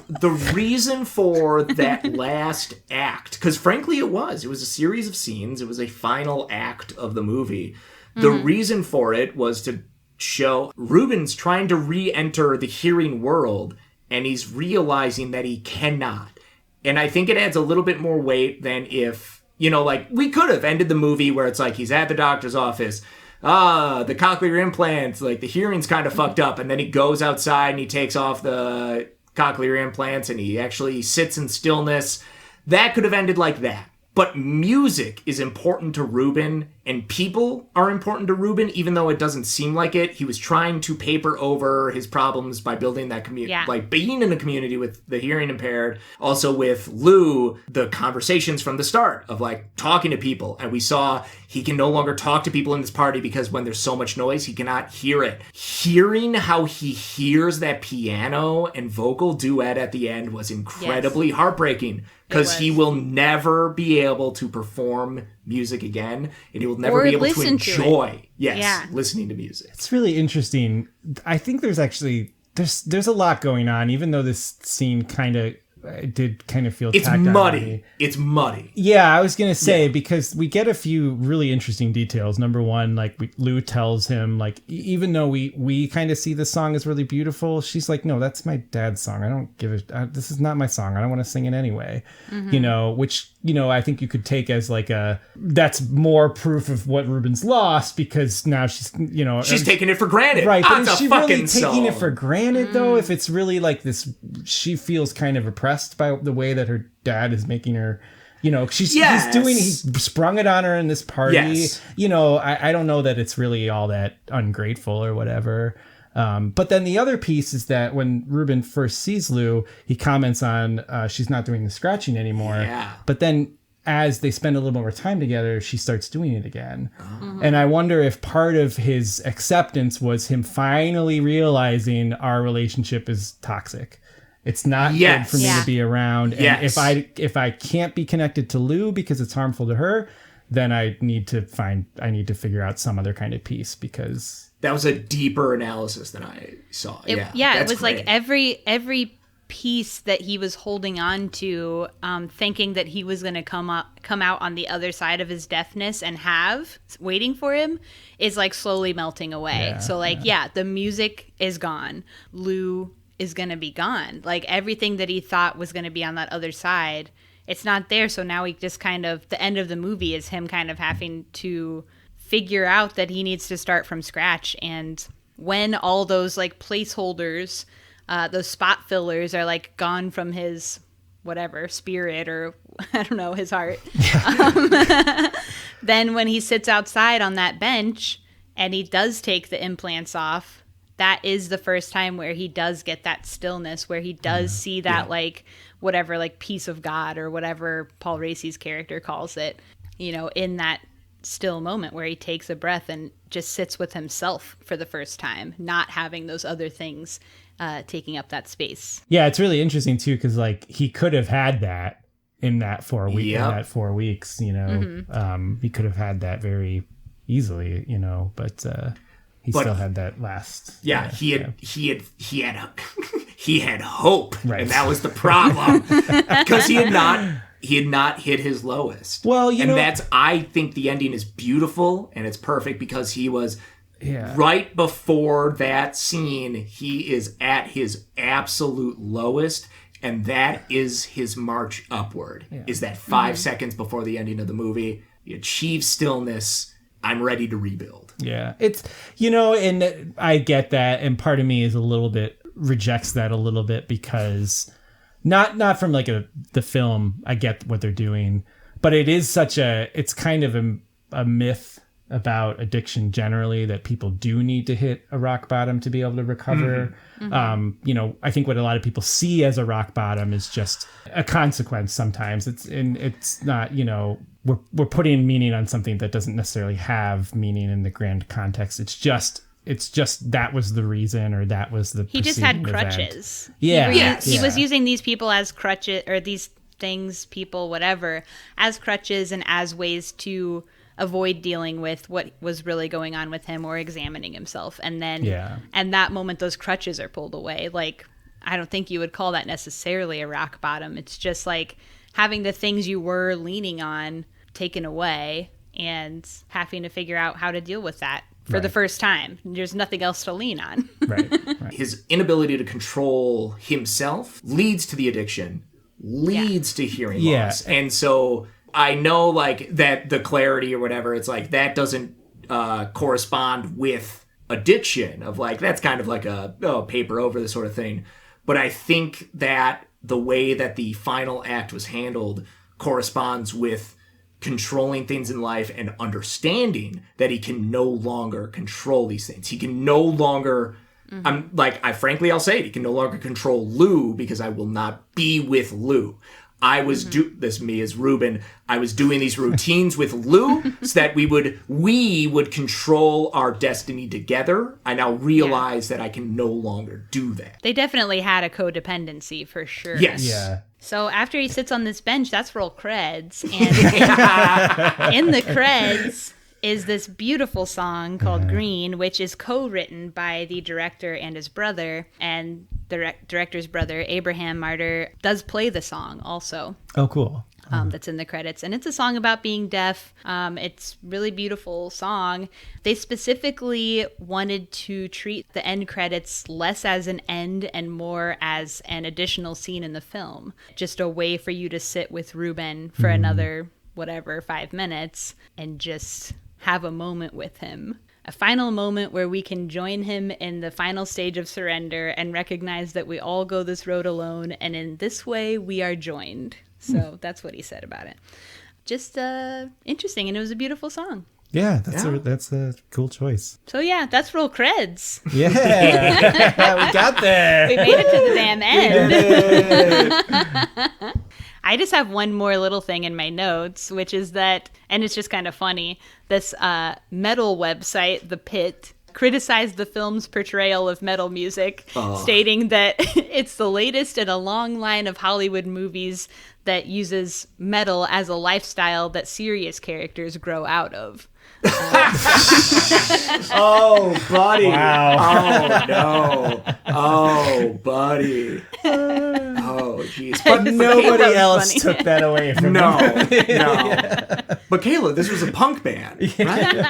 The reason for that last act, because frankly it was a series of scenes, it was a final act of the movie. The reason for it was to show Ruben's trying to re-enter the hearing world, and he's realizing that he cannot. And I think it adds a little bit more weight than if, like, we could have ended the movie where it's like he's at the doctor's office, the cochlear implants, like the hearing's kind of fucked up, and then he goes outside and he takes off the cochlear implants and he actually sits in stillness. That could have ended like that. But music is important to Ruben, and people are important to Ruben, even though it doesn't seem like it. He was trying to paper over his problems by building that community, like being in a community with the hearing impaired. Also with Lou, the conversations from the start of like talking to people. And we saw he can no longer talk to people in this party because when there's so much noise, he cannot hear it. Hearing how he hears that piano and vocal duet at the end was incredibly heartbreaking. Because he will never be able to perform music again, and he will never be able to enjoy listening to music. It's really interesting. I think there's actually there's a lot going on, even though this scene did kind of feel tacked muddy. on It's muddy. Yeah, I was gonna say because we get a few really interesting details. Number one, like Lou tells him, like, even though we kind of see the song as really beautiful, she's like, no, that's my dad's song. I don't give it. This is not my song. I don't want to sing it anyway. Which I think you could take as like that's more proof of what Ruben's lost, because now she's taking it for granted. Right, but is she really taking it for granted though? If it's really like this, she feels kind of oppressed by the way that her dad is making her, he sprung it on her in this party. I don't know that it's really all that ungrateful or whatever. But then the other piece is that when Ruben first sees Lou, he comments on she's not doing the scratching anymore. But then as they spend a little more time together, she starts doing it again. And I wonder if part of his acceptance was him finally realizing our relationship is toxic. It's not good for me to be around. And if I can't be connected to Lou because it's harmful to her, then I need to figure out some other kind of peace, because that was a deeper analysis than I saw. It was great. Like every piece that he was holding on to, thinking that he was going to come out on the other side of his deafness and waiting for him, is like slowly melting away. The music is gone. Lou is going to be gone. Like everything that he thought was going to be on that other side, it's not there. So now he just kind of, the end of the movie is him kind of having to figure out that he needs to start from scratch. And when all those like placeholders, those spot fillers are like gone from his whatever spirit, or I don't know, his heart. Then when he sits outside on that bench and he does take the implants off, that is the first time where he does get that stillness, where he does see that like whatever, like peace of God or whatever Paul Raci's character calls it, you know, in that still moment where he takes a breath and just sits with himself for the first time, not having those other things taking up that space. Yeah, it's really interesting too, because like he could have had that in that 4 weeks, you know. He could have had that very easily, you know, but he still had that last. Yeah, he had hope, right. And that was the problem, because he had not hit his lowest. Well, I think the ending is beautiful and it's perfect, because he was. Yeah. Right before that scene, he is at his absolute lowest, and that is his march upward. Yeah. Is that 5 seconds before the ending of the movie? He achieves stillness. I'm ready to rebuild. Yeah, it's, you know, and I get that, and part of me is a little bit rejects that a little bit, because not from like the film. I get what they're doing, but it is it's kind of a myth about addiction generally, that people do need to hit a rock bottom to be able to recover. You know, I think what a lot of people see as a rock bottom is just a consequence sometimes. It's not, you know, we're putting meaning on something that doesn't necessarily have meaning in the grand context. It's just that was the reason, or that was the he just had crutches. Yeah. He was using these people as crutches, or these things, people, whatever, as crutches and as ways to avoid dealing with what was really going on with him or examining himself. And then, and that moment, those crutches are pulled away. Like, I don't think you would call that necessarily a rock bottom. It's just like having the things you were leaning on taken away and having to figure out how to deal with that for the first time. There's nothing else to lean on. Right. His inability to control himself leads to the addiction, leads to hearing loss. And so I know, like, that the clarity or whatever, it's like that doesn't correspond with addiction, of like, that's kind of like a paper over this sort of thing. But I think that the way that the final act was handled corresponds with controlling things in life and understanding that he can no longer control these things. He can no longer, I'll say it, he can no longer control Lou, because I will not be with Lou. I was this me as Ruben. I was doing these routines with Lou so that we would control our destiny together. I now realize that I can no longer do that. They definitely had a codependency for sure. Yes. Yeah. So after he sits on this bench, that's roll creds, and in the creds is this beautiful song called Green, which is co-written by the director and his brother, and the director's brother, Abraham Martyr, does play the song also. Oh, cool. That's in the credits. And it's a song about being deaf. It's really beautiful song. They specifically wanted to treat the end credits less as an end and more as an additional scene in the film. Just a way for you to sit with Ruben for another, 5 minutes and just have a moment with him. A final moment where we can join him in the final stage of surrender and recognize that we all go this road alone, and in this way we are joined. So that's what he said about it. Just interesting, and it was a beautiful song. Yeah, that's a cool choice. So yeah, that's roll creds. Yeah, we got there. We made it to the damn end. I just have one more little thing in my notes, which is that, and it's just kind of funny, this metal website, The Pit, criticized the film's portrayal of metal music, stating that it's the latest in a long line of Hollywood movies that uses metal as a lifestyle that serious characters grow out of. Oh, buddy. Wow. Oh, no. Oh, buddy. Oh, jeez. But Nobody else funny. took that away from no, him. no. But Kayla, this was a punk band, right?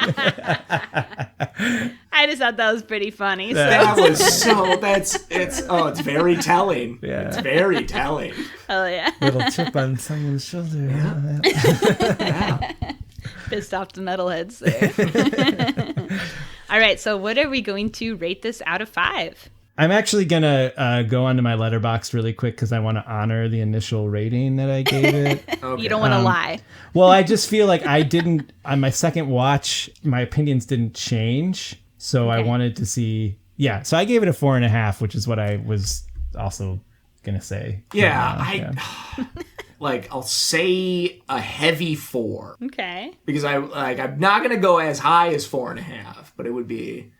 I just thought that was pretty funny. So. That was it's very telling. Yeah. It's very telling. Oh, yeah. Little chip on someone's shoulder. Yeah. Pissed off the metalheads there. All right, so what are we going to rate this out of 5? I'm actually going to go onto my letterbox really quick because I want to honor the initial rating that I gave it. Okay. You don't want to lie. Well, I just feel like I didn't, on my second watch, my opinions didn't change. So I wanted to see, so I gave it a 4.5, which is what I was also going to say. Yeah, I'll say a heavy 4. Okay. Because I'm not gonna go as high as 4.5, but it would be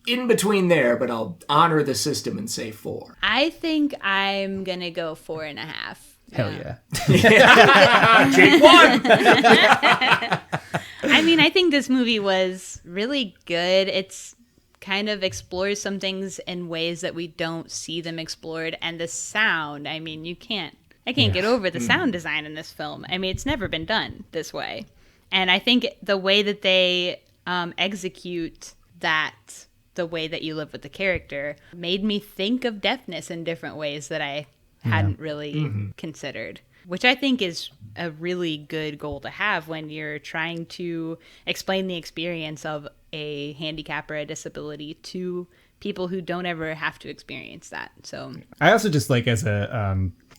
in between there, but I'll honor the system and say 4. I think I'm going to go 4.5. Hell yeah. Jake won! I mean, I think this movie was really good. It's kind of explores some things in ways that we don't see them explored. And the sound, I mean, I can't get over the sound design in this film. I mean, it's never been done this way. And I think the way that they execute that, the way that you live with the character, made me think of deafness in different ways that I hadn't really considered, which I think is a really good goal to have when you're trying to explain the experience of a handicap or a disability to people who don't ever have to experience that. So I also just like as a,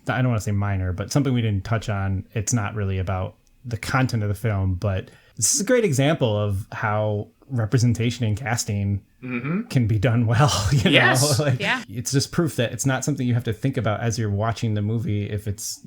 I don't want to say minor, but something we didn't touch on, it's not really about the content of the film, but this is a great example of how representation and casting can be done well. You know? Like, it's just proof that it's not something you have to think about as you're watching the movie. If it's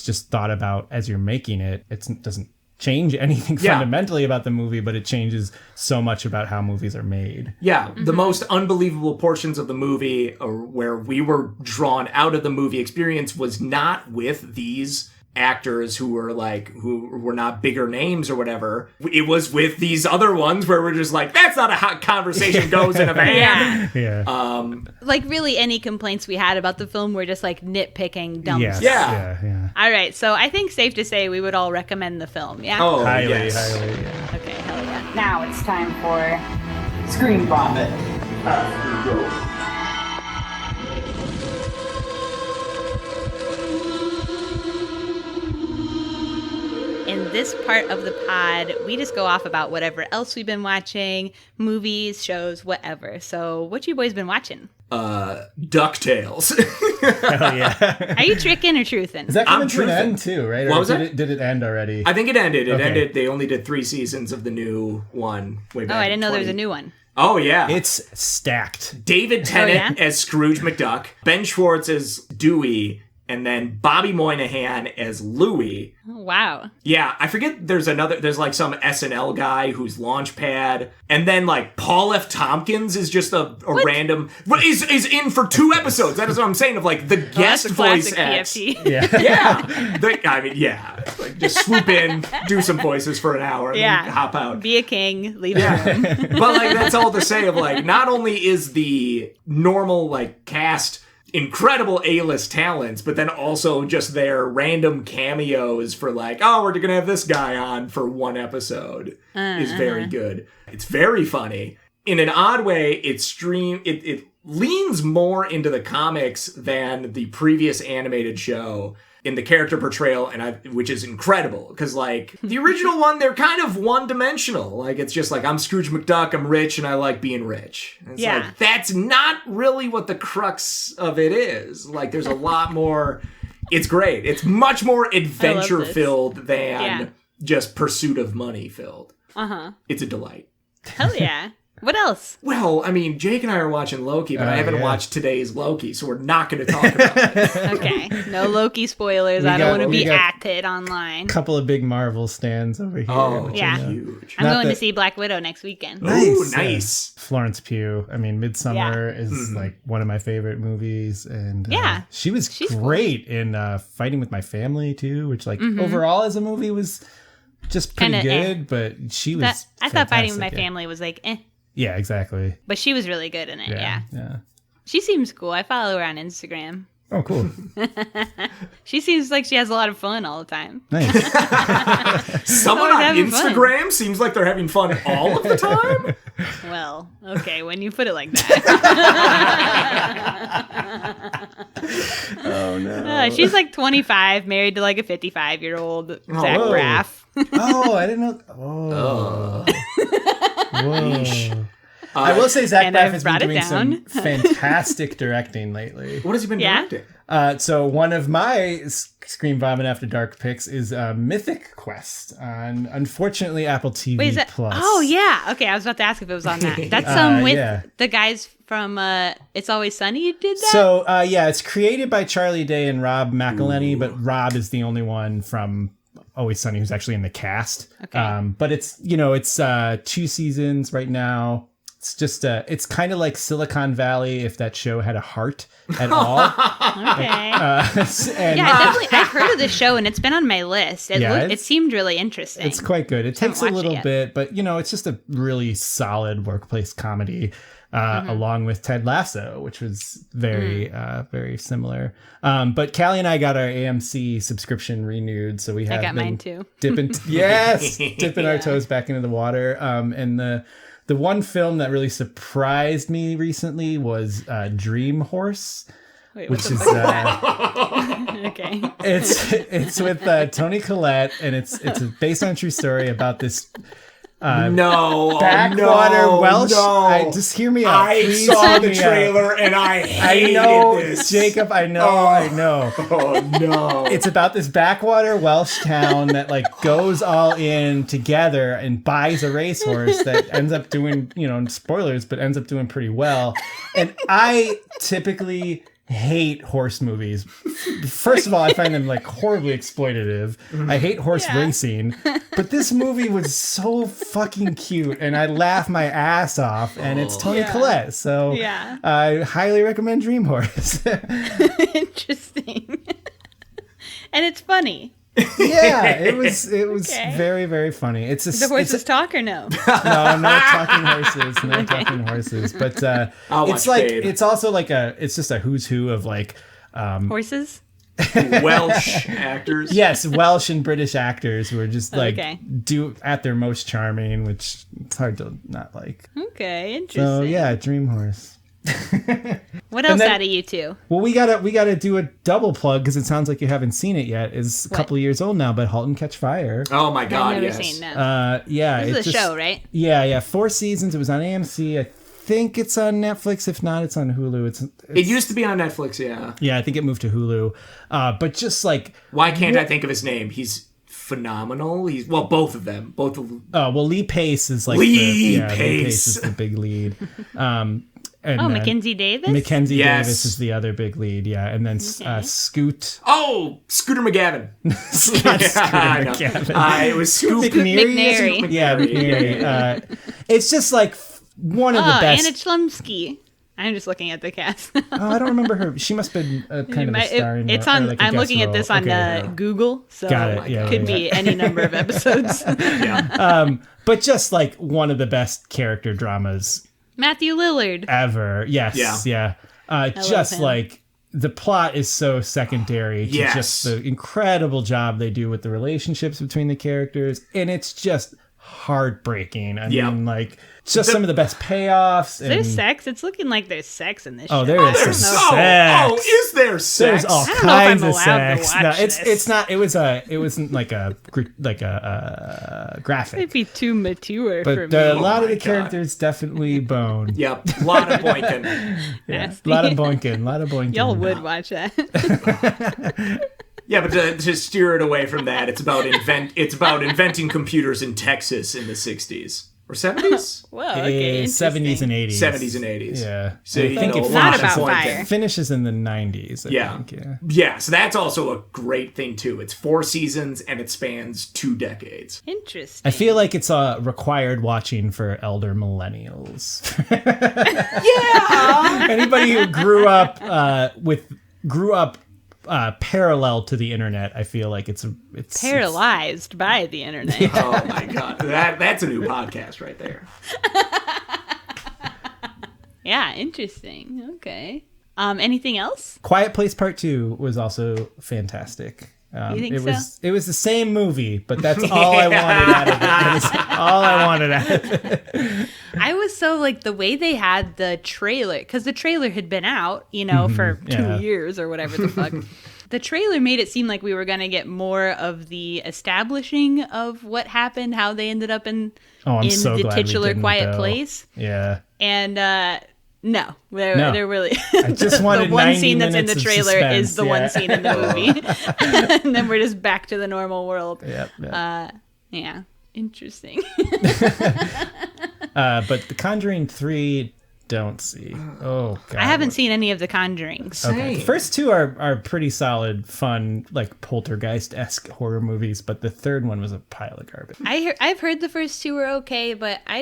just thought about as you're making it, it doesn't change anything fundamentally about the movie, but it changes so much about how movies are made. Yeah, the most unbelievable portions of the movie, or where we were drawn out of the movie experience, was not with these actors who were not bigger names or whatever. It was with these other ones where we're just like, that's not how conversation goes in a van. Like really any complaints we had about the film were just like nitpicking dumb stuff. Yeah. All right, so I think safe to say we would all recommend the film, yeah? Oh, highly, yes. yeah. Okay, hell yeah. Now it's time for ScreenVomit. In this part of the pod, we just go off about whatever else we've been watching, movies, shows, whatever. So what you boys been watching? Ducktales. Hell yeah. Are you tricking or truthing? Is that coming to an truthing. end too, right? What Or was did it end already? I think it ended. It Okay. ended. They only did 3 seasons of the new one way back. Oh, I didn't know there was a 20. new one. Oh, yeah. It's stacked. David Tennant yeah? as Scrooge McDuck, Ben Schwartz as Dewey, and then Bobby Moynihan as Louie. Oh, wow. Yeah, I forget there's like some SNL guy who's Launchpad, and then like Paul F. Tompkins is just a random, is in for 2 episodes. That is what I'm saying, of like the guest That's a voice classic acts. PFT. Yeah. Like just swoop in, do some voices for an hour, and then hop out. Be a king, leave the room. But like that's all to say of like, not only is the normal like cast incredible A-list talents, but then also just their random cameos for like, oh, we're gonna have this guy on for 1 episode is very good. It's very funny. In an odd way, it leans more into the comics than the previous animated show in the character portrayal, which is incredible, because like the original one, they're kind of one-dimensional. Like it's just like, I'm Scrooge McDuck, I'm rich, and I like being rich. And it's like, that's not really what the crux of it is. Like there's a lot more. It's great. It's much more adventure-filled than just pursuit of money-filled. It's a delight. Hell yeah. What else? Well, I mean, Jake and I are watching Loki, but I haven't watched today's Loki, so we're not going to talk about it. Okay. No Loki spoilers. I don't want to be acted online. Couple of big Marvel stands over here. Oh, yeah. Huge. I'm going to see Black Widow next weekend. Ooh, nice. Florence Pugh. I mean, Midsommar is like one of my favorite movies. And she's great in Fighting with My Family, too, which like overall as a movie was just pretty good, but she was I thought Fighting with My Family was like, eh. Yeah, exactly. But she was really good in it, yeah. She seems cool. I follow her on Instagram. Oh, cool. She seems like she has a lot of fun all the time. Nice. Someone on Instagram seems like they're having fun all of the time? Well, okay, when you put it like that. Oh, no. She's like 25, married to like a 55-year-old Zach Braff. Oh, I didn't know. Oh. Whoa. I will say Zach Braff has been doing some fantastic directing lately. What has he been directing? So one of my ScreenVomit After Dark picks is Mythic Quest on, unfortunately, Apple TV+. Wait, is that, oh, yeah. Okay, I was about to ask if it was on that. That's with the guys from It's Always Sunny who did that? So, it's created by Charlie Day and Rob McElhenney, but Rob is the only one from Always Sunny who's actually in the cast. Okay. But it's 2 seasons right now. It's just it's kind of like Silicon Valley if that show had a heart at all. Okay. I've heard of this show and it's been on my list. It seemed really interesting. It's quite good. It takes a little bit, but it's just a really solid workplace comedy. Along with Ted Lasso, which was very, very similar. But Callie and I got our AMC subscription renewed, so we have been mine too. dipping our toes back into the water. And the one film that really surprised me recently was Dream Horse. Wait, which is okay. It's with Toni Collette, and it's based on a true story about this. Backwater Welsh. Just hear me out. I saw the trailer and I hated this. Jacob, I know. Oh no. It's about this backwater Welsh town that like goes all in together and buys a racehorse that ends up doing, spoilers, but ends up doing pretty well. And I typically hate horse movies. First of all, I find them like horribly exploitative. I hate horse racing, but this movie was so fucking cute and I laughed my ass off, and it's Toni Collette, so I highly recommend Dream Horse. Interesting. And it's funny. Yeah, it was very, very funny. The horses talk or no? No, I'm not talking horses. Talking horses. But it's like Babe. It's also like it's just a who's who of like horses. Welsh actors. Yes, Welsh and British actors who are just like do at their most charming, which it's hard to not like. Okay, interesting. So yeah, Dream Horse. What else out of you two? Well, we gotta do a double plug because it sounds like you haven't seen it yet. It's a couple of years old now, but *Halt and Catch Fire*. Oh my God! I've never seen that. It's a show, right? Yeah. 4 seasons. It was on AMC. I think it's on Netflix. If not, it's on Hulu. It used to be on Netflix. Yeah. Yeah, I think it moved to Hulu. But just like, why can't I think of his name? He's phenomenal. Both of them. Lee Pace is like Lee Pace. Lee Pace is the big lead. And, Mackenzie Davis? Mackenzie Davis is the other big lead, and then Scoot. Oh, Scooter McGavin. Scooter McGavin. It was Scoot McNary. Yeah, McNary. It's just like one of the best. Anna Chlumsky. I'm just looking at the cast. I don't remember her. She must have been kind of a star. It's on. Like I'm looking at this on Google, so it could be any number of episodes. But just like one of the best character dramas. Matthew Lillard. Ever. Yes. Yeah. Just like the plot is so secondary to just the incredible job they do with the relationships between the characters. And it's just heartbreaking. I mean, like, just some of the best payoffs. There's sex. It's looking like there's sex in this show. Oh, there is some sex. Oh, is there sex? There's all kinds of sex. No, it's not. It wasn't like a graphic. It'd be too mature but for me. A lot of the characters definitely bone. Yep, a lot of boinking. A lot of boinking. Y'all would watch that. Yeah, but to steer it away from that, it's about inventing computers in Texas in the 60s. Or 70s? Whoa, okay. 70s and 80s. 70s and 80s. Yeah. So, I think it's not about fire. It finishes in the 90s, I think. Yeah. Yeah, so that's also a great thing, too. It's 4 seasons, and it spans 2 decades. Interesting. I feel like it's required watching for elder millennials. Yeah! Anybody who grew up parallel to the internet, I feel like it's paralyzed by the internet. Yeah. Oh, my God. That's a new podcast right there. Yeah, interesting. Okay. Anything else? Quiet Place Part 2 was also fantastic. You think It was the same movie, but that's all I wanted out of it. That's all I wanted out of it. I was so like the way they had the trailer, because the trailer had been out, for 2 years or whatever the fuck. The trailer made it seem like we were going to get more of the establishing of what happened, how they ended up in the titular Quiet Place. Yeah. And no, they're really. I just wanted the one 90 scene that's in the minutes of trailer suspense, is the one scene in the movie, and then we're just back to the normal world. Yep. Yeah, interesting. But The Conjuring 3, don't see. Oh God, I haven't seen any of the Conjurings. Okay. The first 2 are pretty solid, fun, like poltergeist-esque horror movies, but the third one was a pile of garbage. I've heard the first 2 were okay, but I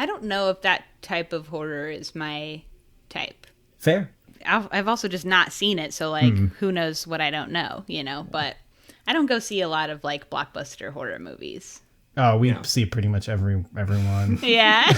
don't know if that type of horror is my type. Fair. I've also just not seen it, so like who knows what I don't know, but I don't go see a lot of like blockbuster horror movies. Oh, we see pretty much everyone. Yeah.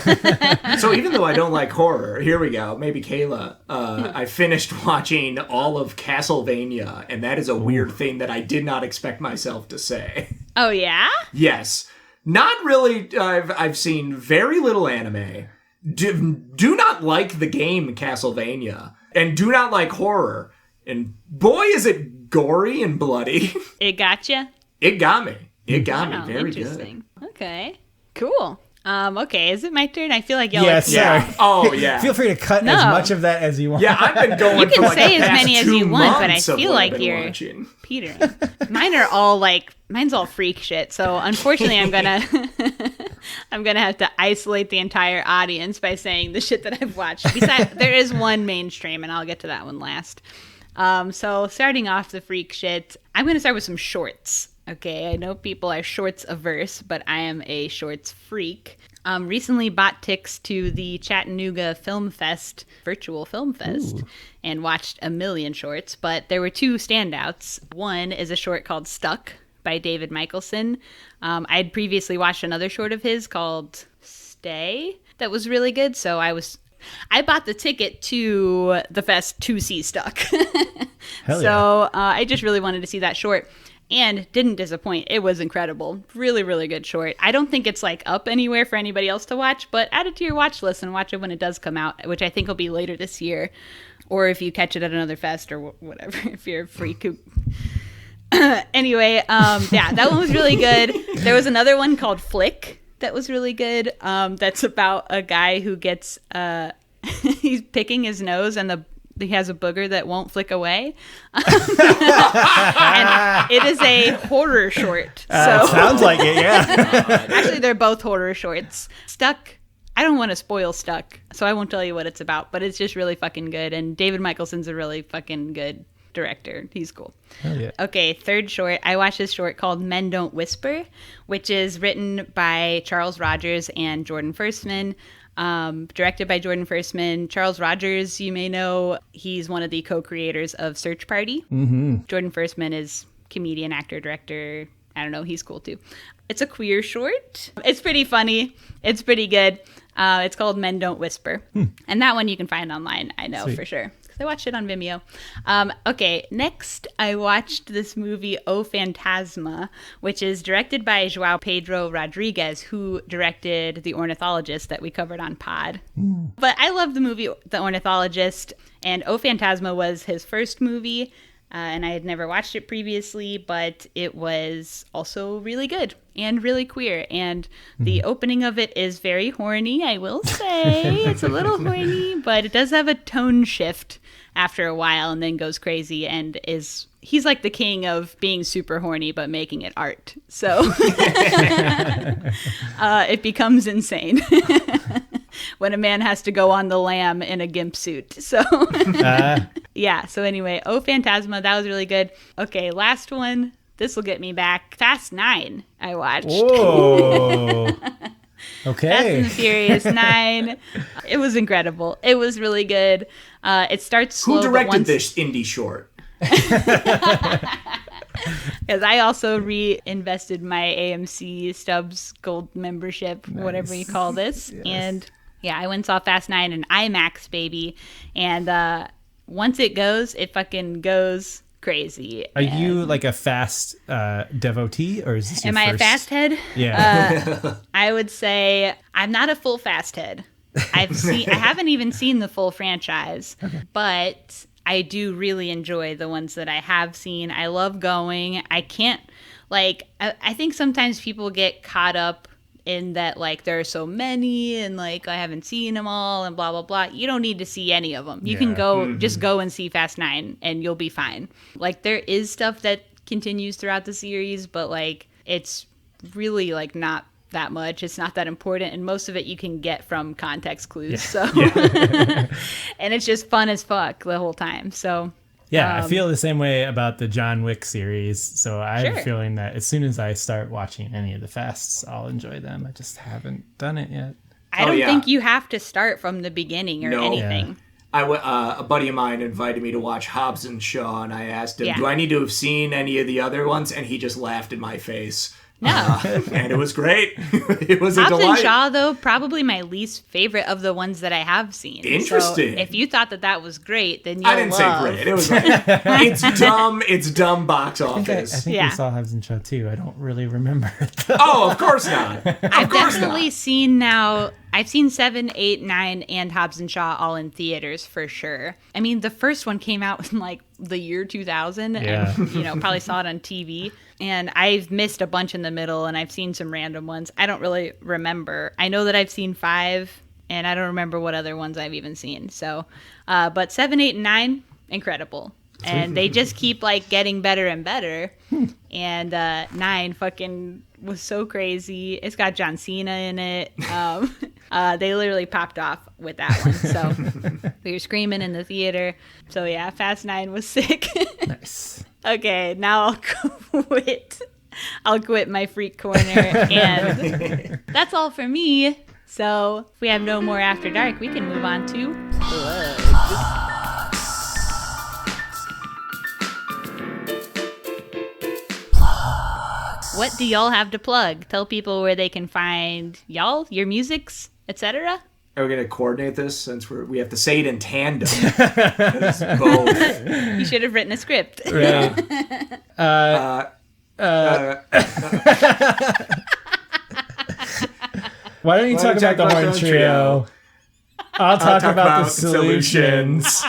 So even though I don't like horror, here we go. Maybe Kayla. I finished watching all of Castlevania, and that is a weird thing that I did not expect myself to say. Oh yeah? Yes. Not really. I've seen very little anime. Do not like the game Castlevania, and do not like horror. And boy, is it gory and bloody. It got you? It got me. It got me very interesting. good. Okay. Cool. Okay, is it my turn? I feel like y'all Yes, Yeah. sorry. Oh, yeah. Feel free to cut No. as much of that as you want. Yeah, I've been going You can for like say the as past many as 2 you want, but I months of feel what like I've been you're watching. Petering. Mine's all freak shit. So unfortunately, I'm gonna have to isolate the entire audience by saying the shit that I've watched. Besides, there is one mainstream, and I'll get to that one last. So starting off the freak shit, I'm gonna start with some shorts. Okay, I know people are shorts averse, but I am a shorts freak. Recently bought tickets to the Chattanooga Film Fest, virtual film fest, and watched a million shorts, but there were 2 standouts. One is a short called Stuck by David Michelson. I had previously watched another short of his called Stay that was really good, so I bought the ticket to the fest to see Stuck. Hell yeah. So I just really wanted to see that short. And didn't disappoint. It was incredible. Really, really good short. I don't think it's like up anywhere for anybody else to watch, but add it to your watch list and watch it when it does come out, which I think will be later this year. Or if you catch it at another fest or whatever, if you're a freak who... Anyway, yeah, that one was really good. There was another one called Flick that was really good. That's about a guy who gets... he's picking his nose and he has a booger that won't flick away. And it is a horror short. So Sounds like it, yeah. actually, they're both horror shorts. Stuck, I don't want to spoil Stuck, so I won't tell you what it's about, but it's just really fucking good. And David Michelson's a really fucking good director. He's cool. Hell yeah. Okay, third short. I watched this short called Men Don't Whisper, which is written by Charles Rogers and Jordan Firstman. Directed by Jordan Firstman. Charles Rogers, you may know, he's one of the co-creators of Search Party. Mm-hmm. Jordan Firstman is comedian, actor, director. I don't know, he's cool too. It's a queer short. It's pretty funny. It's pretty good. It's called Men Don't Whisper. And that one you can find online, I know. Sweet. For sure. I watched it on Vimeo. Okay, next I watched this movie, O Fantasma, which is directed by João Pedro Rodriguez, who directed The Ornithologist that we covered on Pod. But I love the movie The Ornithologist, and O Fantasma was his first movie. and I had never watched it previously, but it was also really good and really queer. And the opening of it is very horny, I will say. It's a little horny, but it does have a tone shift after a while and then goes crazy and he's like the king of being super horny but making it art. So it becomes insane when a man has to go on the lam in a gimp suit. So yeah, so anyway, Oh Fantasma, that was really good. Okay, last one. This will get me back. Fast 9 I watched. Whoa. Okay. Fast and the Furious 9. It was incredible. It was really good. It starts slow. Who directed this indie short? Because I also reinvested my AMC Stubbs Gold membership, whatever you call this. Yes. And yeah, I went and saw Fast 9 in IMAX, baby. And once it goes, it fucking goes crazy. Are you like a Fast devotee, or is this your Am I first? a fast head? Yeah. I would say I'm not a full fast head. I haven't even seen the full franchise, but I do really enjoy the ones that I have seen. I love going. I can't, like, I think sometimes people get caught up in that, like, there are so many and, like, I haven't seen them all and blah, blah, blah. You don't need to see any of them. You can go, just go and see Fast 9 and you'll be fine. Like, there is stuff that continues throughout the series, but, like, it's really, like, not that much. It's not that important, and most of it you can get from context clues. So and it's just fun as fuck the whole time. So I feel the same way about the John Wick series. So I have a Sure. feeling that as soon as I start watching any of the Fasts, I'll enjoy them. I just haven't done it yet. I don't think you have to start from the beginning or No. anything. A buddy of mine invited me to watch Hobbs and Shaw, and I asked him, Yeah. do I need to have seen any of the other ones? And he just laughed in my face. No. And it was great. It was a Hobbs delight. and Shaw, though, probably my least favorite of the ones that I have seen. Interesting. So if you thought that was great, then you'll I didn't say great. It was like, it's dumb. It's dumb box I office. think Yeah. we saw Hobbs and Shaw too. I don't really remember it though. Oh, of course not. I've definitely seen now. I've seen 7, 8, 9, and Hobbs and Shaw all in theaters for sure. I mean, the first one came out in like the year 2000, Yeah. and probably saw it on TV. And I've missed a bunch in the middle, and I've seen some random ones. I don't really remember. I know that I've seen 5, and I don't remember what other ones I've even seen. So, but 7, 8, and 9, incredible. And they just keep like getting better and better. And 9 fucking was so crazy. It's got John Cena in it. They literally popped off with that one. So we were screaming in the theater. So yeah, Fast 9 was sick. Nice. Okay, now I'll quit. I'll quit my freak corner. And that's all for me. So if we have no more After Dark, we can move on to plugs. What do y'all have to plug? Tell people where they can find y'all, your musics, etc. Are we going to coordinate this since we have to say it in tandem? It's both. You should have written a script. Right. Why don't you talk about the Horn Trio? I'll talk about the solutions.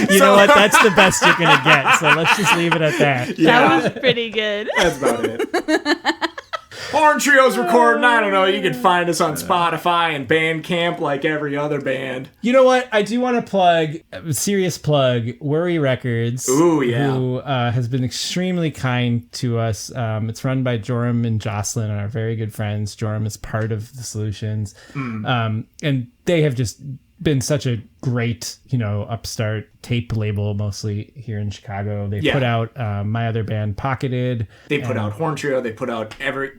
You know what? That's the best you're going to get. So let's just leave it at that. Yeah, That was pretty good. that's about it. Horn Trio's recording. I don't know. You can find us on Spotify and Bandcamp like every other band. You know what? I do want to plug, a serious plug, Worry Records. Ooh, yeah. Who has been extremely kind to us. It's run by Joram and Jocelyn, our very good friends. Joram is part of the Solutions. And they have just been such a great, upstart tape label, mostly here in Chicago. They put out my other band, Pocketed. They put out Horn Trio. They put out every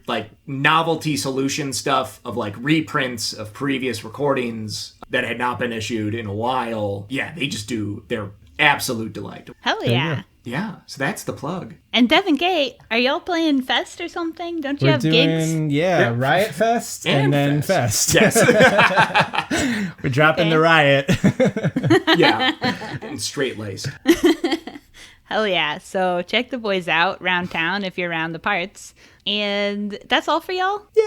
novelty solution stuff of reprints of previous recordings that had not been issued in a while. Yeah, they just do their absolute delight. Hell yeah. Yeah, so that's the plug. And Devon Kay, are y'all playing Fest or something? Don't you We're have doing, gigs? Riot Fest and then Fest. Yes. We're dropping the Riot. Yeah, and straight-laced. Hell yeah. So check the boys out around town if you're around the parts. And that's all for y'all? Yeah.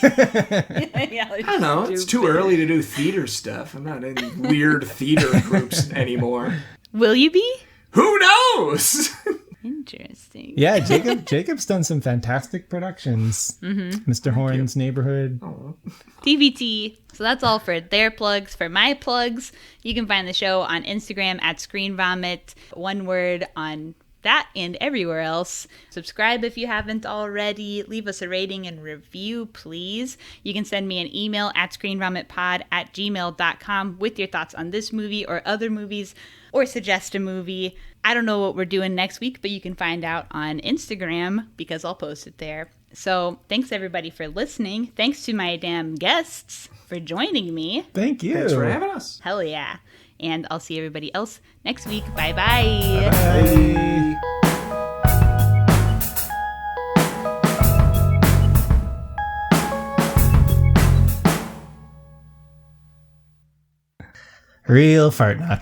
I don't know. It's too early to do theater stuff. I'm not in weird theater groups anymore. Will you be? Who knows? Interesting. Yeah, Jacob's done some fantastic productions. Mr. Horn's Neighborhood. TBT. So that's all for their plugs. For my plugs, you can find the show on Instagram at ScreenVomit. One word on that and everywhere else. Subscribe if you haven't already. Leave us a rating and review, please. You can send me an email at screenvomitpod@gmail.com with your thoughts on this movie or other movies, or suggest a movie. I don't know what we're doing next week, but you can find out on Instagram because I'll post it there. So thanks everybody for listening. Thanks to my damn guests for joining me. Thank you. Thanks for having us. Hell yeah. And I'll see everybody else next week. Bye-bye. Bye. Real Fartknocker.